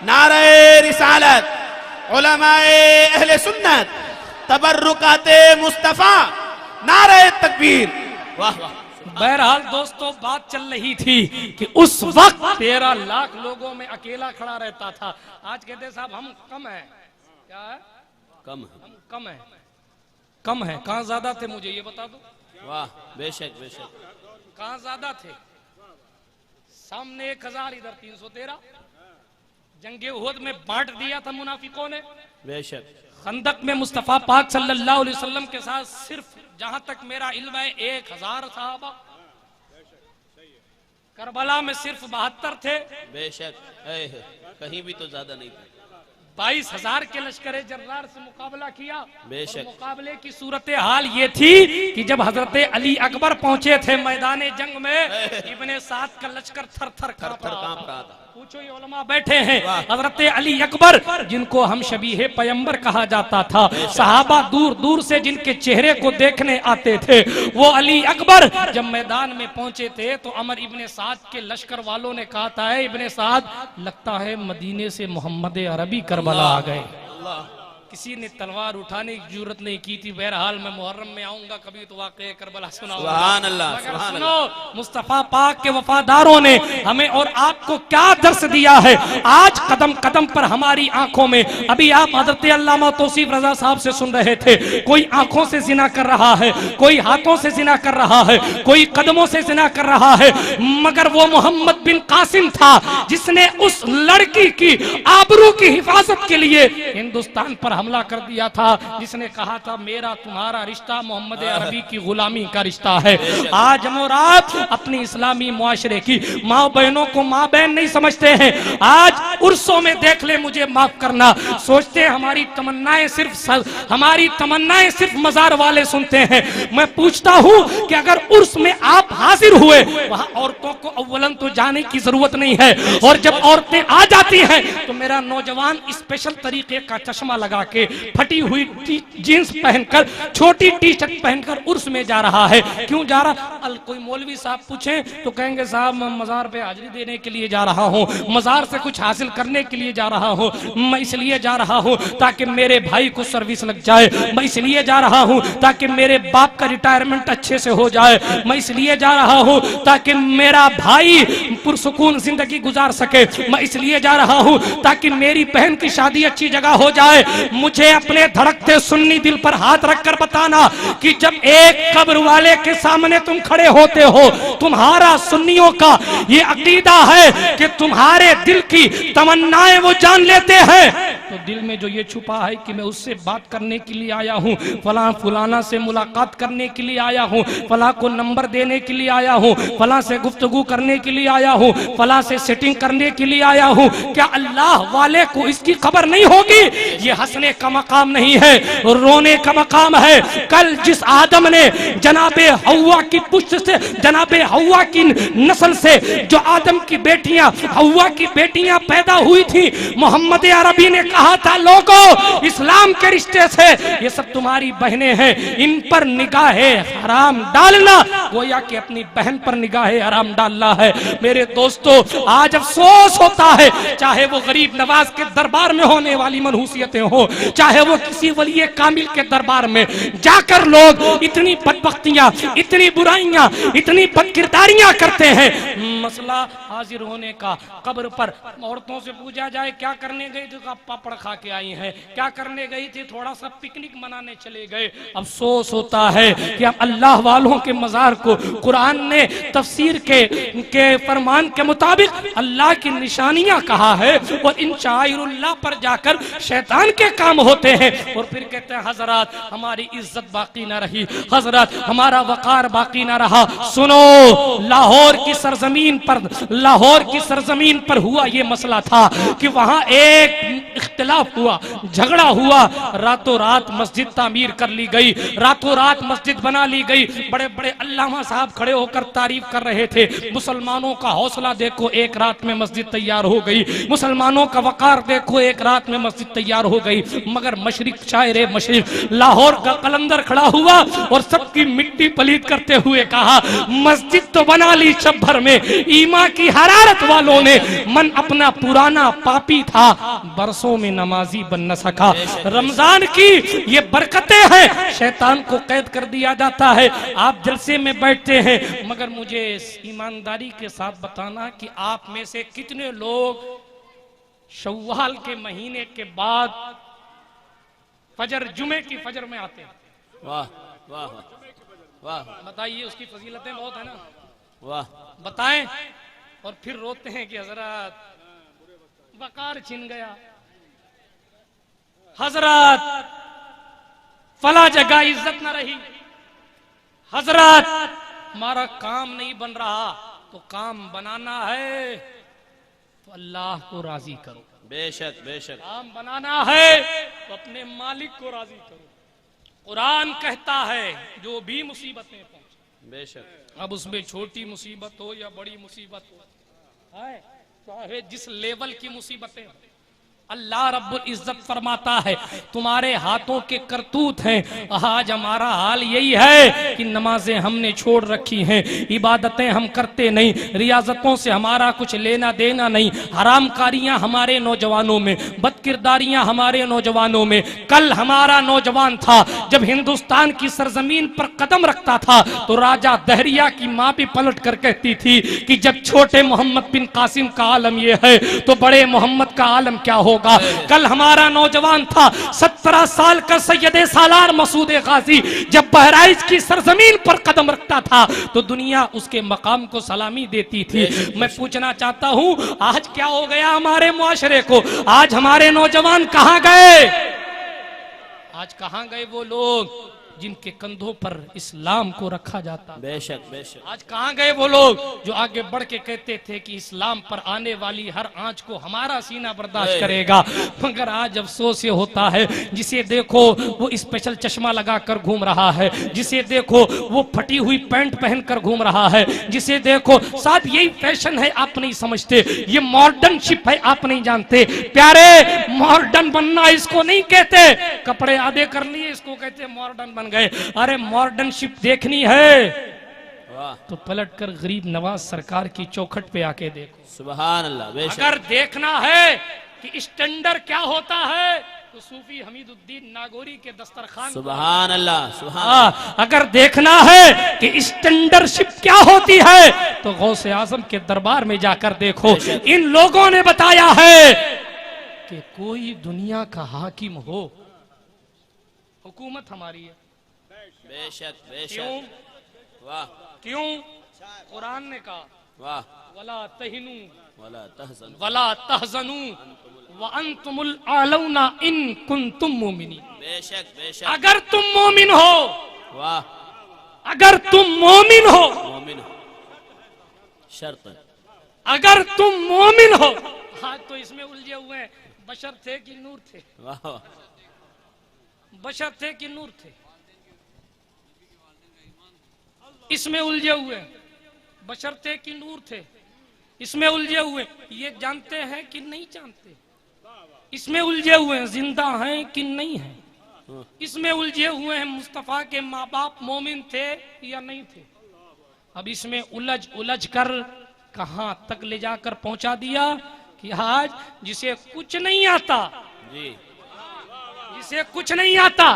नारे रिसालत, उलमाए अहले सुन्नत, तबर्रुकाते मुस्तफा, नारे तकबीर। वाह वाह। बहरहाल दोस्तों, बात चल रही थी कि उस वक्त 13 लाख लोगों में अकेला खड़ा रहता था। आज कहते साहब हम कम हैं। क्या है? कम हम कम हैं। कम है। कहाँ ज्यादा थे मुझे ये बता दो। वाह, बेशक बेशक। कहाँ ज्यादा थे? सामने 1000, इधर 313। जंगे उहद में बांट दिया था मुनाफिकों ने। बेशक। खंदक में मुस्तफा पाक सल्लल्लाहु अलैहि वसल्लम के साथ सिर्फ जहां तक मेरा इल्म है 1000 सहाबा। करबला में सिर्फ 72 थे। बेशक, कहीं भी तो ज्यादा नहीं थे। 22,000 के लश्कर जर्रार से मुकाबला किया। बेशक। मुकाबले की सूरत हाल ये थी कि जब हजरत अली अकबर पहुंचे थे मैदान जंग में, इब्ने साद का लश्कर थर थर कांप रहा था। पूछो ये उलमा बैठे हैं, हजरत अली अकबर जिनको हम शबीहे पैगंबर कहा जाता था, सहाबा दूर दूर से जिनके चेहरे को देखने आते थे, वो अली अकबर जब मैदान में पहुंचे थे तो अमर इब्ने साद के लश्कर वालों ने कहा था, इब्ने साद लगता है मदीने से मोहम्मद अरबी करबला आ गए। किसी ने तलवार उठाने की जरूरत नहीं की थी। बहरहाल मैं मुहर्रम में आऊंगा कभी तो वाक़या करबला सुनाऊंगा। सुभान अल्लाह, मगर सुभान सुनो, मुस्तफा पाक के वफादारों ने हमें और आपको क्या दर्स दिया है। आज कदम कदम पर हमारी आंखों में, अभी आप हज़रत अल्लामा तौसीफ रजा साहब से सुन रहे थे, कोई आंखों से जिना कर रहा है, कोई हाथों से जिना कर रहा है, कोई कदमों से जिना कर रहा है, मगर वो मोहम्मद बिन कासिम था जिसने उस लड़की की आबरू की हिफाजत के लिए हिंदुस्तान पर हमला कर दिया था, जिसने कहा था मेरा तुम्हारा रिश्ता मोहम्मद अरबी की गुलामी का रिश्ता है। आज हम और आप अपनी इस्लामी मुआशरे की माँ बहनों को माँ बहन नहीं समझते हैं। आज उर्सों में देख ले, मुझे माफ करना, सोचते हैं हमारी तमन्नाएं सिर्फ मजार वाले सुनते हैं। मैं पूछता हूँ कि अगर उर्स में आप हाजिर हुए, वहाँ औरतों को अव्वलन तो जाने की जरूरत नहीं है, और जब औरतें आ जाती हैं तो मेरा नौजवान स्पेशल तरीके का चश्मा लगा के, फटी हुई जींस पहनकर, छोटी टी शर्ट पहनकर उर्स में जा रहा है। क्यों जा रहा? कोई मौलवी साहब पूछे तो कहेंगे साहब मैं मजार पे हाजिरी देने के लिए जा रहा हूँ, मजार से कुछ हासिल करने के लिए जा रहा हूँ, मैं इसलिए जा रहा हूँ ताकि मेरे भाई को सर्विस लग जाए, मैं इसलिए जा रहा हूँ ताकि मेरे बाप का रिटायरमेंट अच्छे से हो जाए, मैं इसलिए जा रहा हूँ ताकि मेरा भाई पुरसुकून जिंदगी गुजार सके, मैं इसलिए जा रहा हूँ ताकि मेरी बहन की शादी अच्छी जगह हो जाए। मुझे अपने धड़कते सुन्नी दिल पर हाथ रखकर बताना कि जब एक कब्र वाले के सामने तुम खड़े होते हो, तुम्हारा सुन्नियों का ये अकीदा है कि तुम्हारे दिल की तमन्नाएं वो जान लेते हैं। तो दिल में जो ये छुपा है कि मैं उससे बात करने के लिए आया हूँ, फला फुलाना से मुलाकात करने के लिए आया हूँ, फला को नंबर देने के लिए आया हूँ, फला से गुफ्तगू करने के लिए आया हूँ, फला से सेटिंग करने के लिए आया हूँ, क्या अल्लाह वाले को इसकी खबर नहीं होगी? ये हंसने का मकाम नहीं है, रोने का मकाम है। कल जिस आदम ने जनाबे हव्वा की पुष्ट से, जनाबे हव्वा की नस्ल से जो आदम की बेटियां, हव्वा की बेटियां पैदा हुई थी, मोहम्मद अरबी ने कहा था लोगों इस्लाम के रिश्ते से ये सब तुम्हारी बहनें हैं, इन पर निगाहे हराम डालना गोया कि अपनी बहन पर निगाहे हराम डालना है। मेरे दोस्तों, आज अफसोस होता है, चाहे वो गरीब नवाज के दरबार में होने वाली मनहूसियतें हो, चाहे वो किसी वली कामिल के दरबार में जाकर लोग इतनी बदबख्तियां, इतनी बुराइयां, इतनी बदकिरदारियां करते हैं। मसला हाजिर होने का, कब्र पर औरतों से पूछा जाए क्या करने गई थी, पापड़ खा के आई हैं, क्या करने गई थी, थोड़ा सा पिकनिक मनाने चले गए। अफसोस होता है कि अब अल्लाह वालों के मजार को कुरान ने तफसीर के फरमान के मुताबिक अल्लाह की निशानियां कहा है, और इन शाइरुल्लाह पर जाकर शैतान के काम होते हैं, और फिर कहते हैं हजरत हमारी इज्जत बाकी ना रही, हजरत हमारा वकार बाकी ना रहा। सुनो, लाहौर की सरजमीन पर हुआ ये मसला था कि वहां एक इख्तिलाफ हुआ, झगड़ा हुआ, रातों रात मस्जिद तामीर कर ली गई, रातों रात मस्जिद बना ली गई। बड़े बड़े अल्लामा साहब खड़े होकर तारीफ कर रहे थे, मुसलमानों का हौसला देखो, एक रात में मस्जिद तैयार हो गई, मुसलमानों का वकार देखो, एक रात में मस्जिद तैयार हो गई। मगर मशरिक शायर मशरिक लाहौर का कलंदर खड़ा हुआ और सबकी मिट्टी पलीत करते हुए कहा, मस्जिद तो बना ली शब भर में, ईमा की हरारत वालों ने, मन अपना पुराना पापी था, बरसों में नमाजी बन न सका। रमजान की ये बरकतें हैं, शैतान को कैद कर दिया जाता है। आप जलसे में बैठते हैं, मगर मुझे ईमानदारी के साथ बताना कि आप में से कितने लोग शव्वाल के महीने के बाद फजर, जुमे की फजर में आते हैं? वाह वाह वाह, बताइए, उसकी फजीलतें बहुत है ना, वाह, बताएं। और फिर रोते हैं कि हजरत वकार छिन गया, हजरत फला जगह इज्जत न रही, हजरत हमारा काम नहीं बन रहा। तो काम बनाना है तो अल्लाह को राजी करो, बेशक बेशक। काम बनाना है तो अपने मालिक को राजी करो। कुरान कहता है जो भी मुसीबतें पहुंचे, बेशक, अब उसमें छोटी मुसीबत हो या बड़ी मुसीबत हो, है चाहे जिस लेवल की मुसीबतें हो, अल्लाह रब्बुल इज्जत फरमाता है तुम्हारे हाथों के करतूत हैं। आज हमारा हाल यही है कि नमाजें हमने छोड़ रखी हैं, इबादतें हम करते नहीं, रियाजतों से हमारा कुछ लेना देना नहीं, हरामकारियां हमारे नौजवानों में, बदकिरदारियां हमारे नौजवानों में। कल हमारा नौजवान था जब हिंदुस्तान की सरजमीन पर कदम रखता था तो राजा दहरिया की माँ भी पलट कर कहती थी कि जब छोटे मोहम्मद बिन कासिम का आलम यह है तो बड़े मोहम्मद का आलम क्या होगा। कल हमारा नौजवान था 17 साल का सैयदे सालार मसूद गाजी जब बहराइच की सरजमीन पर कदम रखता था तो दुनिया उसके मकाम को सलामी देती थी। मैं पूछना चाहता हूं आज क्या हो गया हमारे मुआशरे को? आज हमारे नौजवान कहां गए? आज कहां गए वो लोग जिनके कंधों पर इस्लाम को रखा जाता? बेशक बेशक। आज कहां गए वो लोग जो आगे बढ़ के कहते थे कि इस्लाम पर आने वाली हर आंच को हमारा सीना बर्दाश्त करेगा? मगर आज अफसोस ये होता है, जिसे देखो वो स्पेशल चश्मा लगाकर घूम रहा है, जिसे देखो वो फटी हुई पैंट पहनकर घूम रहा है, जिसे देखो साथ यही फैशन है आप नहीं समझते, ये मॉडर्नशिप है आप नहीं जानते। प्यारे, मॉडर्न बनना इसको नहीं कहते, कपड़े आधे कर लिए इसको कहते मॉडर्न बन गए। अरे मॉडर्नशिप देखनी है तो पलट कर गरीब नवाज सरकार की चौखट पे आके देखो। सुभान अल्लाह। अगर देखना है कि स्टैंडर्ड क्या होता है तो सूफी हमीदुद्दीन नागौरी के दस्तरखान। सुभान अल्लाह, सुभान। अगर देखना है कि स्टैंडर्डशिप क्या होती है तो गौसे आजम के दरबार में जाकर देखो। इन लोगों ने बताया है कि कोई दुनिया का हाकिम हो, हुकूमत हमारी है। बेशक बेशक। क्यों? वाह। क्यों? कुरान ने कहा वाह, वला तहिनू वला तहजनू व अंतुमुल आलौना इन कुंतुम मोमिनीन। बेशक बेशक। अगर तुम मोमिन हो, वाह, अगर तुम मोमिन हो, मोमिन हो, शर्त, अगर तुम मोमिन हो। हाँ तो इसमें उलझे हुए हैं, बशर थे कि नूर थे? वाह, बशर थे कि नूर थे? इसमें उलझे हुए, बशर थे कि नूर थे? इसमें उलझे हुए, ये जानते हैं कि नहीं जानते? इसमें उलझे हुए हैं, जिंदा हैं कि नहीं हैं? इसमें उलझे हुए हैं, मुस्तफा के माँ बाप मोमिन थे या नहीं थे? अब इसमें उलझ उलझ कर कहां तक ले जाकर पहुंचा दिया कि आज जिसे कुछ नहीं आता जी, जिसे कुछ नहीं आता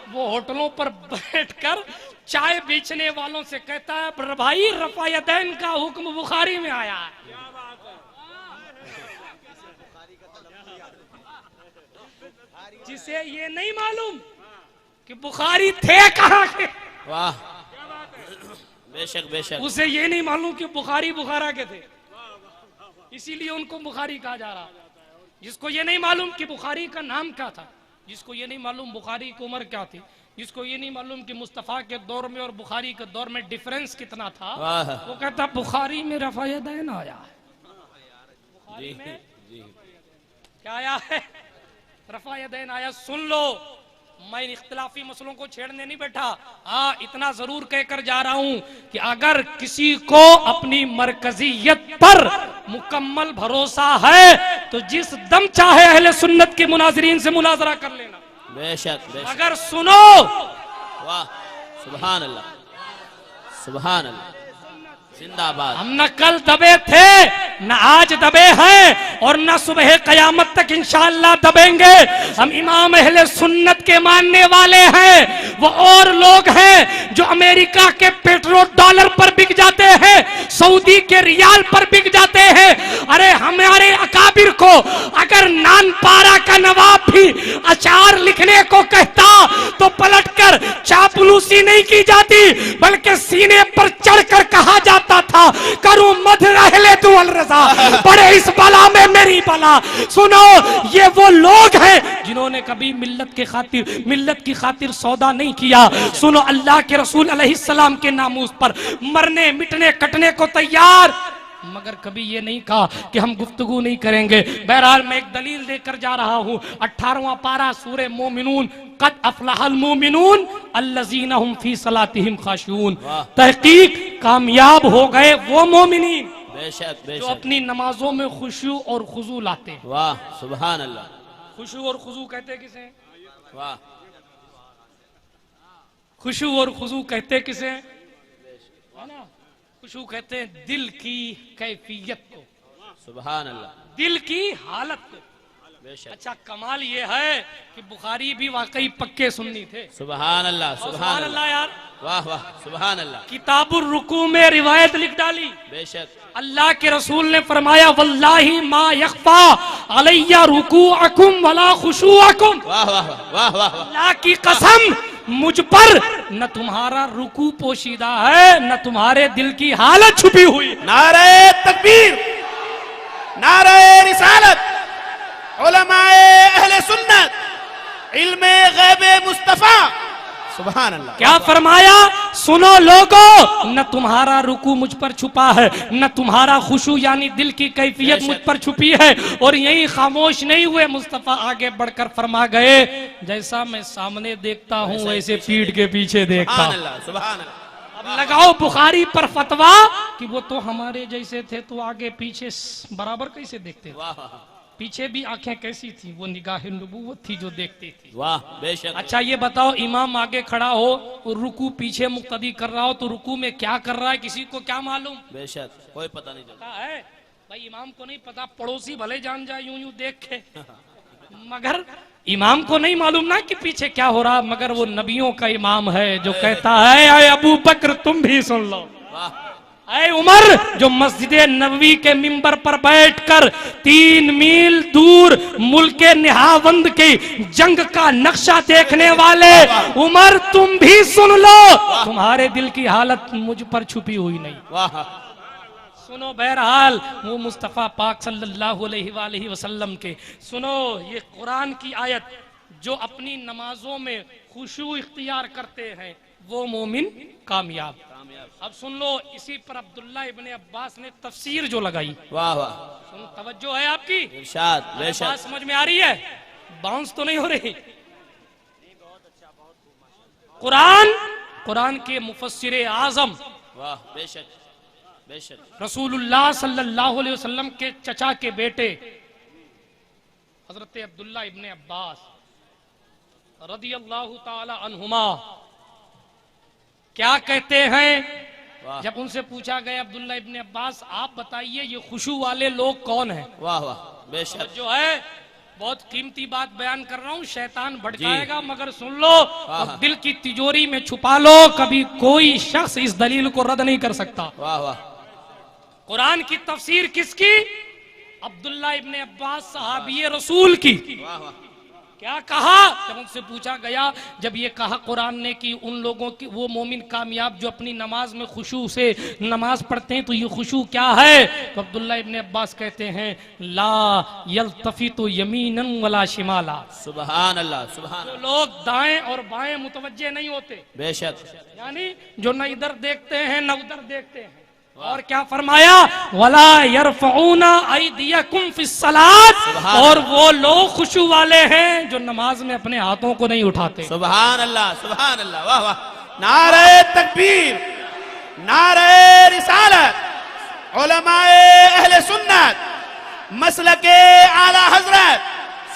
वो होटलों पर बैठकर चाय बेचने वालों से कहता है भाई रफायदैन का हुक्म बुखारी में आया है। जिसे ये नहीं मालूम कि बुखारी थे कहाँ के, वाह, बेशक बेशक, उसे ये नहीं मालूम कि बुखारी बुखारा के थे, इसीलिए उनको बुखारी कहा जा रहा। जिसको ये नहीं मालूम कि बुखारी का नाम क्या था, जिसको ये नहीं मालूम बुखारी की उम्र क्या थी, जिसको ये नहीं मालूम कि मुस्तफा के दौर में और बुखारी के दौर में डिफरेंस कितना था, वो कहता बुखारी में रफायदैन आया है। बुखारी में क्या आया है? रफा यदैन आया सुन लो, मैं इन इख्तिलाफी मसलों को छेड़ने नहीं बैठा। हाँ, इतना जरूर कहकर जा रहा हूं कि अगर किसी को अपनी मरकजियत पर मुकम्मल भरोसा है तो जिस दम चाहे अहले सुन्नत के मुनाजरीन से मुनाजरा कर लेना। बेशक बेशक। अगर सुनो, वाह, सुभान अल्लाह, सुभान अल्लाह, जिंदाबाद। हम न कल दबे थे, न आज दबे हैं और न सुबह कयामत तक इंशाअल्लाह दबेंगे। हम इमाम अहले सुन्नत के मानने वाले हैं। वो और लोग हैं जो अमेरिका के पेट्रोल डॉलर पर बिक जाते हैं, सऊदी के रियाल पर बिक जाते हैं। अरे हमारे अकाबिर को अगर नानपारा का नवाब भी अचार लिखने को कहता तो पलटकर चापलूसी नहीं की जाती, बल्कि सीने पर चढ़कर कहा जाता था, करूं मध रहले तू अल रजा, पड़े इस बला में मेरी बला। सुनो, ये वो लोग हैं जिन्होंने कभी मिल्लत की खातिर सौदा नहीं किया। सुनो, अल्लाह के रसूल अलैहिस्सलाम के नामूस पर मरने मिटने कटने को तैयार, मगर कभी ये नहीं कहा कि हम गुफ्तगू नहीं करेंगे। बहरहाल मैं एक दलील देकर जा रहा हूं, 18वां पारा सूरे मोमिनून, कद अफलहल मोमिनून अल्लज़ीना हुम फी सलातिहिम खाशिऊन। तहकीक कामयाब हो गए वो मोमिनीन बेशक बेशक जो अपनी नमाजों में खुशू और खुजू लाते हैं। वाह, सुभान अल्लाह। खुशू और खुजू कहते किसे? वाह, खुशू और खुजू कहते किसे है ना? खुशू कहते हैं दिल की कैफियत को, सुभान अल्लाह, दिल की हालत को। बेशक। अच्छा, कमाल ये है कि बुखारी भी वाकई पक्के सुन्नी थे। सुभान अल्लाह, सुभान अल्लाह यार, वाह वाह, सुभान अल्लाह। किताबुर रुकू में रिवायत लिख डाली। बेशक। अल्लाह के रसूल ने फरमाया, वल्लाही मा यख्फा अलैया रुकूअकुम वला खुशूअकुम। वाह वाह वाह वाह वाह। अल्लाह की कसम, मुझ पर न तुम्हारा रुकू पोशीदा है, न तुम्हारे दिल की हालत छुपी हुई। नारे तकबीर, नारे रिसालत, उलमाए अहले सुन्नत, इल्मे गैबे मुस्तफा, सुभान अल्लाह। क्या फरमाया? सुनो लोगो, न तुम्हारा रुकू मुझ पर छुपा है, न तुम्हारा खुशू यानी दिल की कैफियत मुझ पर छुपी है। और यही खामोश नहीं हुए, मुस्तफा आगे बढ़कर फरमा गए, जैसा मैं सामने देखता हूँ वैसे पीठ के पीछे देखता हूँ। सुभान अल्लाह। अब लगाओ बुखारी पर फतवा कि वो तो हमारे जैसे थे तो आगे पीछे बराबर कैसे देखते थे? वाह, पीछे भी आंखें कैसी थी? वो निगाह नबूवत थी जो देखती थी। वाह, बेशक। अच्छा ये बताओ, इमाम आगे खड़ा हो और रुकू पीछे मुक्तदी कर रहा हो तो रुकू में क्या कर रहा है किसी को क्या मालूम? बेशक, कोई पता नहीं चलता है भाई, इमाम को नहीं पता, पड़ोसी भले जान जाए यूं यूं देख के, मगर इमाम को नहीं मालूम ना कि पीछे क्या हो रहा। मगर वो नबियों का इमाम है जो कहता है, आए अबू बकर तुम भी सुन लो, ऐ उमर जो मस्जिद नबवी के मिंबर पर बैठकर 3 मील दूर मुल्क निहावंद की जंग का नक्शा देखने वाले, उमर तुम भी सुन लो, तुम्हारे दिल की हालत मुझ पर छुपी हुई नहीं। वाह। सुनो, बहरहाल वो मुस्तफ़ा पाक सल्लल्लाहु अलैहि वसल्लम के, सुनो ये कुरान की आयत, जो अपनी नमाजों में खुशू इख्तियार करते हैं वो मोमिन कामयाब। अब सुन लो, इसी पर अब्दुल्ला इब्ने अब्बास ने तफसीर जो लगाई, वाह वाह, सुन, तवज्जो है आपकी? इरशाद, बेशक। बात समझ में आ रही है? बाउंस तो नहीं हो रही? कुरान के मुफस्सिर आजम, वाह, बेशक बेशक, रसूलुल्लाह सल्लल्लाहु अलैहि वसल्लम के चचा के बेटे हजरत अब्दुल्ला इब्ने अब्बास रदियल्लाहु ताला अन्हुमा क्या कहते हैं? जब उनसे पूछा गया, अब्दुल्ला इब्ने अब्बास आप बताइए ये खुशू वाले लोग कौन हैं? वाह वाह, बेशक। जो है बहुत कीमती बात बयान कर रहा हूँ, शैतान भड़काएगा, मगर सुन लो और दिल की तिजोरी में छुपा लो, कभी कोई शख्स इस दलील को रद्द नहीं कर सकता। वाह वाह। कुरान की तफसीर किसकी? अब्दुल्ला इब्ने अब्बास सहाबी रसूल की। वाह वाह। क्या कहा जब उनसे पूछा गया, जब ये कहा कुरान ने कि उन लोगों की, वो मोमिन कामयाब जो अपनी नमाज में खुशू से नमाज पढ़ते हैं, तो ये खुशू क्या है? तो अब्दुल्ला इब्ने अब्बास कहते हैं, ला यल्तफितु यमीनन वला शिमाला। सुभान अल्लाह, सुभान। जो लोग दाएं और बाएं मुतवज्जे नहीं होते, बेशक, यानी जो न इधर देखते हैं न उधर देखते हैं, और क्या फरमाया, वला यरफऊना अयदियकुम फिस्सलात, और वो लोग खुशू वाले हैं जो नमाज में अपने हाथों को नहीं उठाते। सुभान अल्लाह, सुभान अल्लाह, वाह वाह। नारे तकबीर, नारे रिसालत, उलमाए अहले सुन्नत, मसलके आला हजरत,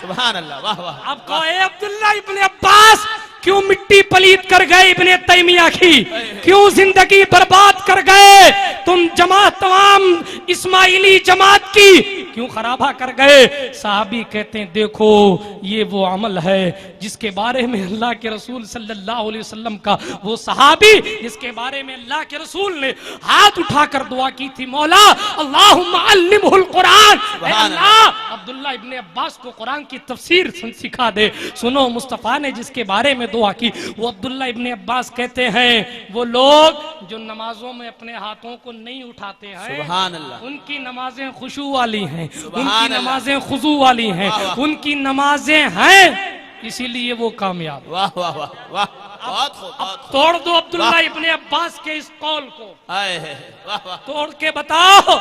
सुभान अल्लाह, वाह वाह। अब कहे अब्दुल्ला इब्ने अब्बास क्यों मिट्टी पलीत कर गए इब्ने तैमिया की, क्यों जिंदगी बर्बाद कर गए तुम जमात, तमाम इस्माइली जमात की क्यों खराबा कर गए। साहबी कहते हैं देखो ये वो अमल है जिसके बारे में अल्लाह के रसूल सल्लल्लाहु अलैहि वसल्लम का, वो सहाबी जिसके बारे में अल्लाह के रसूल ने हाथ उठाकर दुआ की थी, मौला अल्लाहुम्मा अल्लिमहुल कुरान, अल्लाह अब्दुल्ला इब्ने अब्बास को कुरान की तफसीर सिखा दे। सुनो, मुस्तफ़ा ने जिसके बारे में दुआ की वो अब्दुल्ला इब्ने अब्बास कहते हैं वो लोग जो नमाजों में अपने हाथों को नहीं उठाते हैं, सुभान अल्लाह, उनकी नमाजें खुशू वाली हैं, उनकी नमाजें खुजू वाली हैं, उनकी नमाजें हैं, इसीलिए वो कामयाब। वाह वाह वाह वाह, बहुत खूब, बहुत खूब। तोड़ दो अब्दुल्ला इब्ने अब्बास के इस कौल को, वाह वाह, तोड़ के बताओ,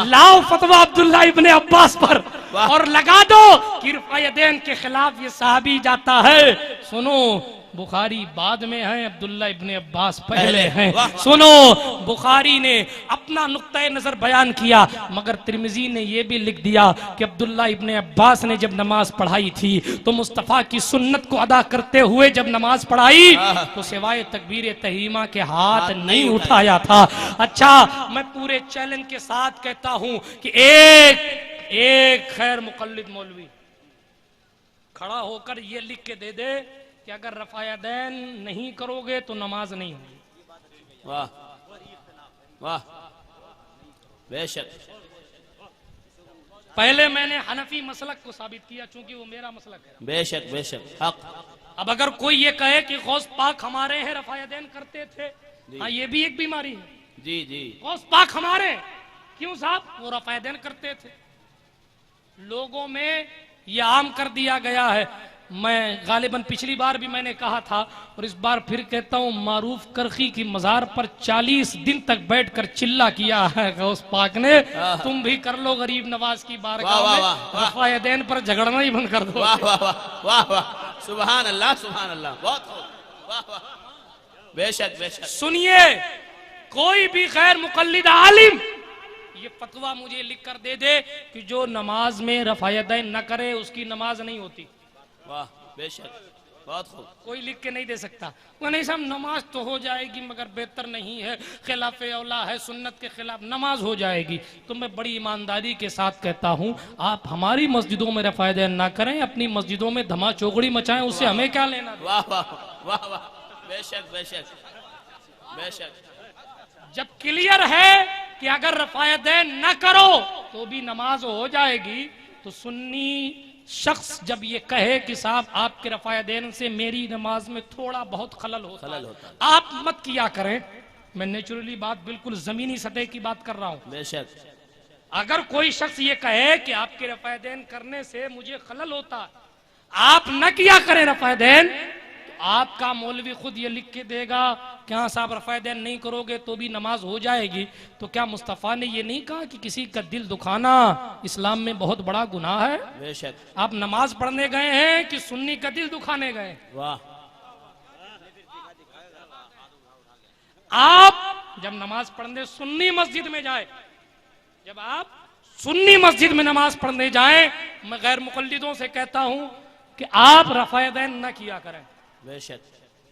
लाओ फतवा अब्दुल्ला इब्ने अब्बास पर और लगा दो कि रफ़ायदैन के खिलाफ ये सहाबी जाता है। सुनो, बुखारी बाद में है, अब्दुल्ला इब्ने अब्बास पहले हैं। सुनो, बुखारी ने अपना नुक्ता नजर बयान किया, मगर तिर्मिज़ी ने यह भी लिख दिया कि अब्दुल्ला इब्ने अब्बास ने जब नमाज पढ़ाई थी तो मुस्तफ़ा की सुन्नत को अदा करते हुए जब नमाज पढ़ाई तो सिवाय तकबीर तहरीमा के हाथ नहीं उठाया था। अच्छा, मैं पूरे चैलेंज के साथ कहता हूं कि एक खैर मुकल्लिद मौलवी खड़ा होकर ये लिख के दे दे कि अगर रफ़ायदैन नहीं करोगे तो नमाज नहीं होगी। वाह वाह, बेशक। पहले मैंने हनफी मसलक को साबित किया चूंकि वो मेरा मसलक है। बेशक बेशक, हक। अब अगर कोई ये कहे कि गौस पाक हमारे हैं रफ़ायदैन करते थे, हाँ ये भी एक बीमारी है। जी जी, गौस पाक हमारे क्यों साहब, वो रफ़ायदैन करते थे। लोगों में ये आम कर दिया गया है। मैं गालिबन पिछली बार भी मैंने कहा था और इस बार फिर कहता हूँ, मारूफ करखी की मजार पर 40 दिन तक बैठकर चिल्ला किया है गौस पाक ने, तुम भी कर लो गरीब नवाज की बारगाह में, रफ़ायदैन पर झगड़ना ही बंद कर दो। वाह वाह वाह वाह वाह, सुभान अल्लाह, सुभान अल्लाह, बहुत खूब, वाह वाह, बेशक बेशक। सुनिए, कोई भी गैर मुकल्लिद आलिम ये फतवा मुझे लिख कर दे दे कि जो नमाज में रफ़ायदैन न करे उसकी नमाज नहीं होती। वाह, बेशक, बहुत खूब। कोई लिख के नहीं दे सकता। वो नहीं साहब, नमाज तो हो जाएगी मगर बेहतर नहीं है, खिलाफ औला है, सुन्नत के खिलाफ। नमाज हो जाएगी। तो मैं बड़ी ईमानदारी के साथ कहता हूँ, आप हमारी मस्जिदों में रफ़ायदैन ना करें, अपनी मस्जिदों में धमा चौकड़ी मचाएं, उससे हमें क्या लेना। वाह वाह वाह वाह, बेशक बेशक बेशक। जब क्लियर है कि अगर रफ़ायदैन न करो तो भी नमाज हो जाएगी, तो सुन्नी शख्स जब ये कहे कि साहब आपके रफ़ायदैन से मेरी नमाज में थोड़ा बहुत खलल होता है, आप मत किया करें। मैं नेचुरली बात बिल्कुल जमीनी सतह की बात कर रहा हूं। बेशक, अगर कोई शख्स ये कहे कि आपके रफ़ायदैन करने से मुझे खलल होता, आप न किया करें रफ़ायदैन, तो आपका मौलवी खुद ये लिख के देगा कि हाँ साहब रफ़ायदैन नहीं करोगे तो भी नमाज हो जाएगी। तो क्या मुस्तफ़ा ने ये नहीं कहा कि किसी का दिल दुखाना इस्लाम में बहुत बड़ा गुनाह है? बेशक। आप नमाज पढ़ने गए हैं कि सुन्नी का दिल दुखाने गए? वाह। आप जब नमाज पढ़ने सुन्नी मस्जिद में जाए, जब आप सुन्नी मस्जिद में नमाज पढ़ने जाएं, मैं गैर मुकल्लिदों से कहता हूं कि आप रफ़ायदैन न किया करें। बेशक,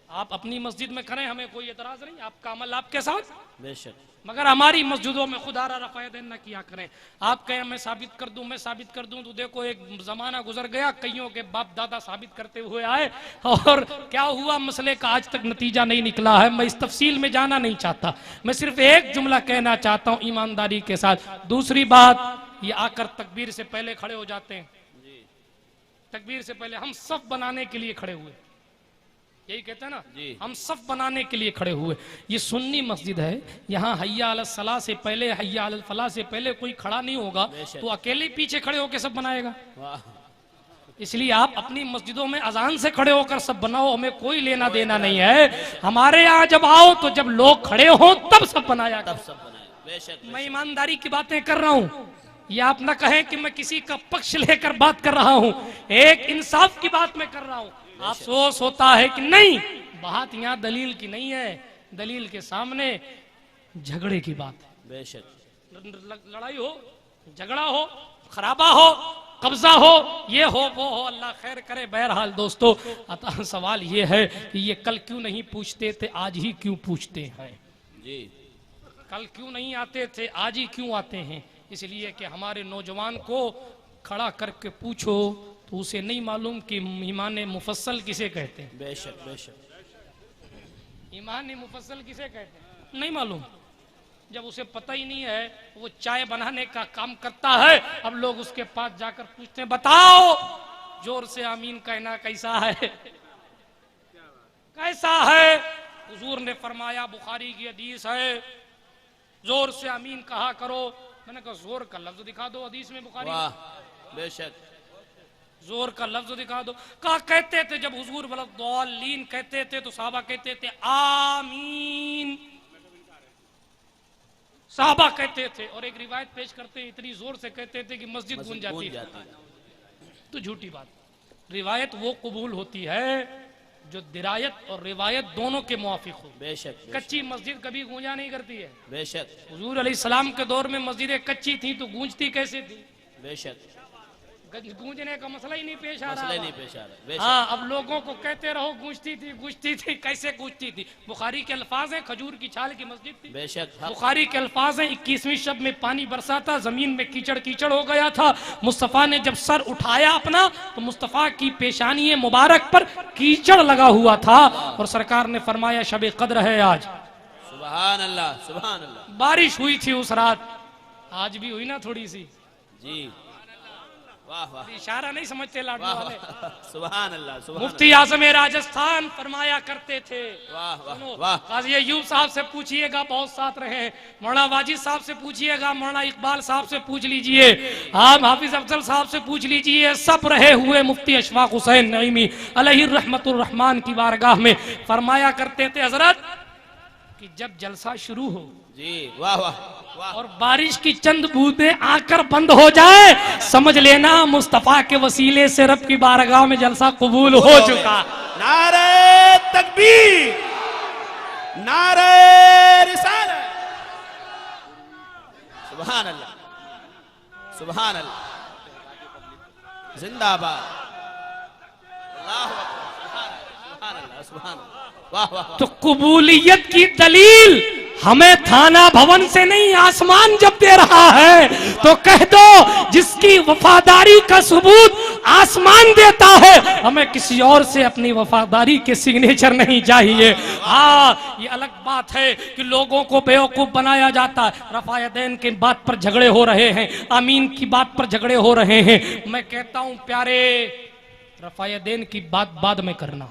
आप अपनी मस्जिद में करें, हमें कोई एतराज नहीं, आपका अमल आपके साथ। बेशक, मगर हमारी मस्जिदों में खुदारा रफ़ायदैन न किया करें। आप कहें मैं साबित कर दूं, मैं साबित कर दूं, तो देखो एक जमाना गुजर गया, कईयों के बाप दादा साबित करते हुए आए और क्या हुआ, मसले का आज तक नतीजा नहीं निकला है। मैं इस तफसील में जाना नहीं चाहता, मैं सिर्फ एक जुमला कहना चाहता हूं ईमानदारी के साथ। दूसरी बात, ये आकर तकबीर से पहले खड़े हो जाते हैं। तकबीर से पहले हम सफ बनाने के लिए खड़े हुए, यही कहते हैं ना, हम सफ बनाने के लिए खड़े हुए। ये सुन्नी मस्जिद है, यहाँ हय्या अल सलाह से पहले, हय्या अल फलाह से पहले कोई खड़ा नहीं होगा, तो अकेले पीछे खड़े होकर सब बनाएगा। इसलिए आप अपनी मस्जिदों में अजान से खड़े होकर सब बनाओ, हमें कोई लेना देना नहीं है। हमारे यहाँ जब आओ तो जब लोग खड़े हो तब सब बनाया, तब सब बनाया। बेशक मैं ईमानदारी की बातें कर रहा हूँ, या आप न कहें कि मैं किसी का पक्ष लेकर बात कर रहा हूँ, एक इंसाफ की बात मैं कर रहा हूँ। अफसोस होता है कि नहीं, बात यहाँ दलील की नहीं है, दलील के सामने झगड़े की बात है। बेशक लड़ाई हो, झगड़ा हो, खराबा हो, कब्जा हो, ये हो वो हो, अल्लाह खैर करे। बहरहाल दोस्तों, अतः सवाल ये है कि ये कल क्यों नहीं पूछते थे, आज ही क्यों पूछते हैं जी। कल क्यों नहीं आते थे, आज ही क्यों आते हैं? इसलिए कि हमारे नौजवान को खड़ा करके पूछो तो उसे नहीं मालूम कि ईमान मुफस्सल किसे कहते हैं। बेशक बेशक ईमान मुफस्सल किसे कहते हैं नहीं मालूम। जब उसे पता ही नहीं है, वो चाय बनाने का काम करता है, अब लोग उसके पास जाकर पूछते हैं बताओ जोर से आमीन कहना कैसा है, कैसा है? हुजूर ने फरमाया, बुखारी की हदीस है, जोर से आमीन कहा करो। मैंने कहा जोर का लफ्ज दिखा दो हदीस में, बुखारी। वाह बेशक जोर का लफ्ज दिखा दो। कहा कहते थे जब हुजूर वलद्दालीन कहते थे तो साहबा कहते थे आमीन, साहबा कहते थे। और एक रिवायत पेश करते इतनी जोर से कहते थे कि मस्जिद गूंज जाती है। तो झूठी बात। रिवायत वो कबूल होती है जो दिरायत और रिवायत दोनों के मुआफिक हो। बेशक कच्ची मस्जिद कभी गूंजा नहीं करती है। बेशक हुजूर अलैहिस्सलाम के दौर में मस्जिदें कच्ची थी तो गूंजती कैसे थी? बेशक गूंजने का मसला ही नहीं पेश आ मसला रहा। नहीं पेश आ रहा। बेशक हाँ, अब लोगों को कहते रहो गूंजती थी, कैसे गूंजती थी? बुखारी के अल्फाज हैं, खजूर की छाल की मस्जिद थी। बेशक बुखारी के अल्फाज हैं, 21वीं शब में पानी बरसा था, जमीन में कीचड़ कीचड़ हो गया था। मुस्तफा ने जब सर उठाया अपना तो मुस्तफा की पेशानी मुबारक पर कीचड़ लगा हुआ था और सरकार ने फरमाया शब कद्र है आज। सुभान अल्लाह सुभान अल्लाह। बारिश हुई थी उस रात, आज भी हुई ना थोड़ी सी जी। वाह वाह। इशारा नहीं समझते लाडू वाह वाले। सुभान अल्लाह सुभान मुफ्ती आजम राजस्थान फरमाया करते थे। वाह वाह सुनो, वाह। काजी अय्यूब साहब से पूछिएगा, बहुत साथ रहे। मौलाना वाजिद साहब से पूछिएगा, मौलाना इकबाल साहब से पूछ लीजिए, आप हाफिज अफजल साहब से पूछ लीजिए, सब रहे हुए मुफ्ती अशफाक हुसैन नईमी अलैहि रहमतुर रहमान की बारगाह में फरमाया करते थे हजरत कि जब जलसा शुरू हो जी। वाह वाह वाह। और बारिश की चंद बूंदें आकर बंद हो जाए, समझ लेना मुस्तफा के वसीले से रब की बारगाह में जलसा कबूल हो चुका। नारे तकबीर, नारे रिसालत। सुभान अल्लाह सुभान अल्लाह। जिंदाबाद। अल्लाहु अकबर। सुभान अल्लाह सुभान अल्लाह। वाह वाह। तो कबूलियत की दलील हमें थाना भवन से नहीं, आसमान जब दे रहा है तो कह दो जिसकी वफादारी का सबूत आसमान देता है, हमें किसी और से अपनी वफादारी के सिग्नेचर नहीं चाहिए। हाँ, ये अलग बात है कि लोगों को बेवकूफ बनाया जाता है। रफायदैन की बात पर झगड़े हो रहे हैं, आमीन की बात पर झगड़े हो रहे हैं। मैं कहता हूं प्यारे, रफायदैन की बात बाद में करना,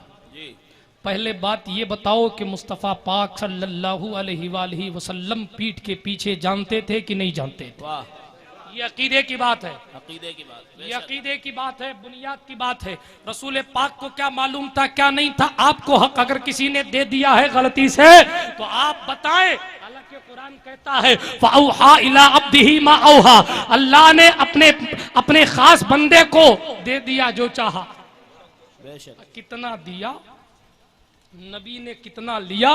पहले बात ये बताओ कि मुस्तफ़ा पाक सल्लल्लाहु अलैहि वसल्लम पीठ के पीछे जानते थे कि नहीं जानते थे? वाह। ये अकीदे की बात है, अकीदे की बात। ये अकीदे की बात है, बुनियाद की बात है। रसूल पाक को क्या मालूम था क्या नहीं था? आपको हक अगर किसी ने दे दिया है गलती से तो आप बताएं। हालांकि कुरान कहता है फ़अौहा इला अब्दिही मा औहा, अल्लाह ने अपने खास बंदे को दे दिया जो चाहा। बेशक। कितना दिया, नबी ने कितना लिया,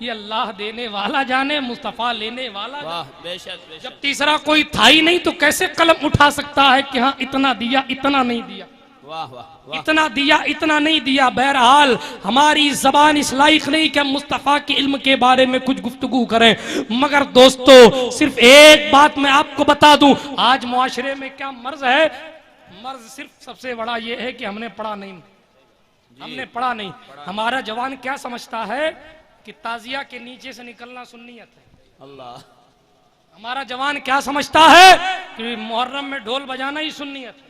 ये अल्लाह देने वाला जाने, मुस्तफा लेने वाला। वाह बेशक बेशक। जब तीसरा कोई था ही नहीं तो कैसे कलम उठा सकता है कि हाँ इतना दिया इतना नहीं दिया? वाह वाह वाह। इतना दिया इतना नहीं दिया। बहरहाल हमारी जबान इस लायक नहीं कि हम मुस्तफा के इल्म के बारे में कुछ गुफ्तगू करें, मगर दोस्तों सिर्फ एक बात मैं आपको बता दूं, आज मुआशरे में क्या मर्ज है? मर्ज सिर्फ सबसे बड़ा ये है कि हमने पढ़ा नहीं, हमने पढ़ा नहीं। हमारा जवान क्या समझता है कि ताजिया के नीचे से निकलना सुन्नियत है। अल्लाह। हमारा जवान क्या समझता है कि मुहर्रम में ढोल बजाना ही सुन्नियत है।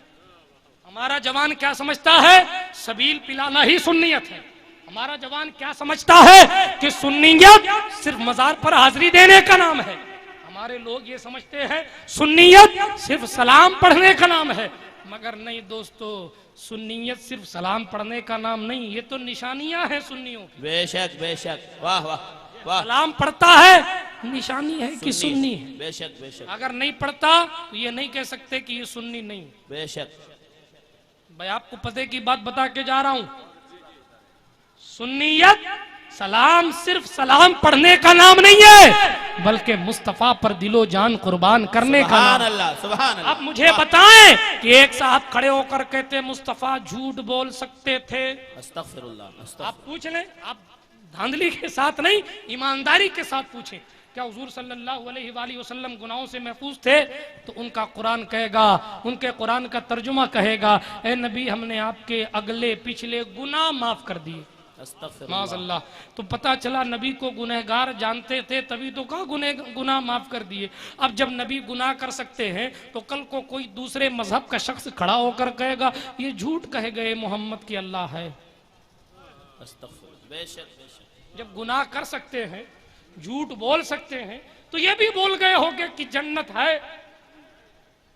हमारा जवान क्या समझता है सबील पिलाना ही सुन्नियत है। हमारा जवान क्या समझता है कि सुन्नियत सिर्फ मजार पर हाजिरी देने का नाम है। हमारे लोग ये समझते हैं सुन्नियत सिर्फ सलाम पढ़ने का नाम है, मगर नहीं दोस्तों, सुन्नियत सिर्फ सलाम पढ़ने का नाम नहीं, ये तो निशानियां हैं सुन्नियों की। बेशक बेशक। वाह वाह वाह। सलाम पढ़ता है निशानी है कि सुन्नी है। बेशक बेशक। अगर नहीं पढ़ता तो ये नहीं कह सकते कि ये सुन्नी नहीं। बेशक। भाई आपको पते की बात बता के जा रहा हूं, सुन्नियत सलाम सिर्फ सलाम पढ़ने का नाम नहीं है, बल्कि मुस्तफा पर दिलो जान कुर्बान करने का नाम। अल्लाह सुभान अल्लाह। अब मुझे बताएं कि एक साहब खड़े होकर कहते मुस्तफा झूठ बोल सकते थे। अस्तगफिरुल्लाह। आप पूछ लें, आप धांधली के साथ नहीं, ईमानदारी के साथ पूछें, क्या हुजूर सल्लल्लाहु अलैहि वसल्लम गुनाहों से महफूज थे? तो उनका कुरान कहेगा, उनके कुरान का तर्जुमा कहेगा, ए नबी हमने आपके अगले पिछले गुनाह माफ कर दिए। माज़अल्लाह। तो पता चला नबी को गुनहगार जानते थे, तभी तो कहा गुनाह माफ कर दिए। अब जब नबी गुनाह कर सकते हैं तो कल को कोई दूसरे मजहब का शख्स खड़ा होकर कहेगा ये झूठ कहे गए मोहम्मद की अल्लाह है। जब गुनाह कर सकते हैं, झूठ बोल सकते हैं, तो ये भी बोल गए होंगे कि जन्नत है।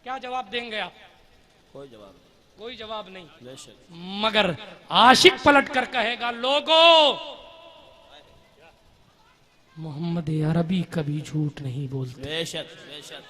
क्या जवाब देंगे आप? कोई जवाब नहीं। कोई जवाब नहीं। बेशक। मगर आशिक पलट कर कहेगा लोगों, मोहम्मद अरबी कभी झूठ नहीं बोलते। बेशक बेशक।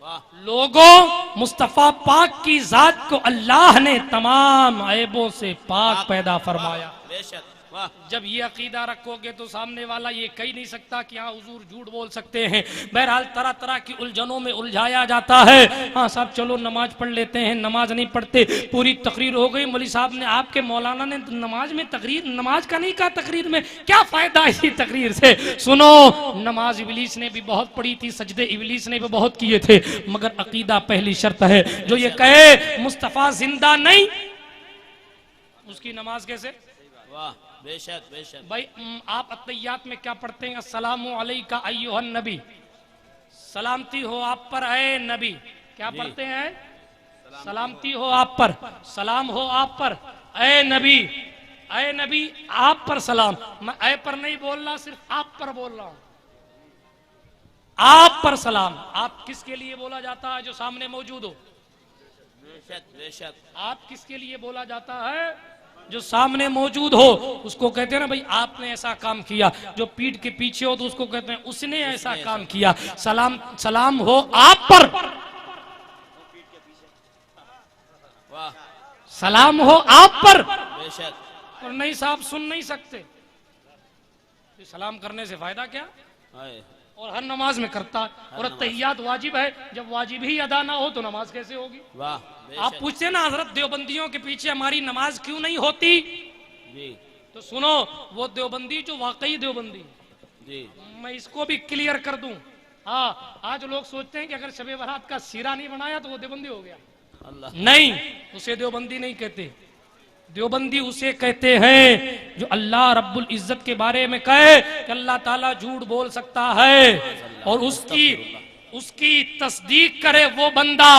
वाह। लोगों, मुस्तफा पाक की जात को अल्लाह ने तमाम ऐबों से पाक पैदा फरमाया। बेशक। वाह। जब ये अकीदा रखोगे तो सामने वाला ये कह नहीं सकता कि हाँ हुजूर झूठ बोल सकते हैं। बहरहाल तरह तरह की उलझनों में उलझाया जाता है। हाँ साहब चलो नमाज पढ़ लेते हैं, नमाज नहीं पढ़ते, पूरी तकरीर हो गई, मौलवी साहब ने, आपके मौलाना ने नमाज में तकरीर, नमाज का नहीं कहा तकरीर में, क्या फायदा इसी तकरीर से? सुनो, नमाज इबलीस ने भी बहुत पढ़ी थी, सजदे इबलीस ने भी बहुत किए थे, मगर अकीदा पहली शर्त है। जो ये कहे मुस्तफा जिंदा नहीं, उसकी नमाज कैसे? वाह। बेशक बेशक। भाई आप अत्तहियात में क्या पढ़ते हैं? अस्सलामु अलैका अय्युहन नबी, सलामती हो आप पर ऐ नबी। क्या पढ़ते हैं? सलामती हो आप पर, सलाम हो आप पर, ऐ नबी, ऐ नबी आप पर सलाम। मैं ऐ पर नहीं बोल रहा, सिर्फ आप पर बोल रहा हूं। आप पर सलाम। आप किसके लिए बोला जाता है? जो सामने मौजूद हो। बेशक बेशक। आप किसके लिए बोला जाता है? जो सामने मौजूद हो, उसको कहते हैं ना भाई आपने ऐसा काम किया। जो पीठ के पीछे हो तो उसको कहते हैं उसने ऐसा काम किया। सलाम, सलाम हो आप पर, वाह। सलाम हो आप पर। बेशक। और नहीं साहब सुन नहीं सकते, सलाम करने से फायदा क्या? और हर नमाज में करता है, और तहियात वाजिब है, जब वाजिब ही अदा ना हो तो नमाज कैसे होगी? वाह। आप पूछते ना हजरत देवबंदियों के पीछे हमारी नमाज क्यों नहीं होती जी? तो सुनो, वो देवबंदी जो वाकई देवबंदी जी, मैं इसको भी क्लियर कर दूं। हाँ, आज लोग सोचते हैं कि अगर शबे बारात का सीरा नहीं बनाया तो वो देवबंदी हो गया। अल्लाह। नहीं, उसे देवबंदी नहीं कहते। देवबंदी उसे कहते हैं जो अल्लाह रब्बुल इज्जत के बारे में कहे कि अल्लाह ताला झूठ बोल सकता है, और उसकी तस्दीक करे वो बंदा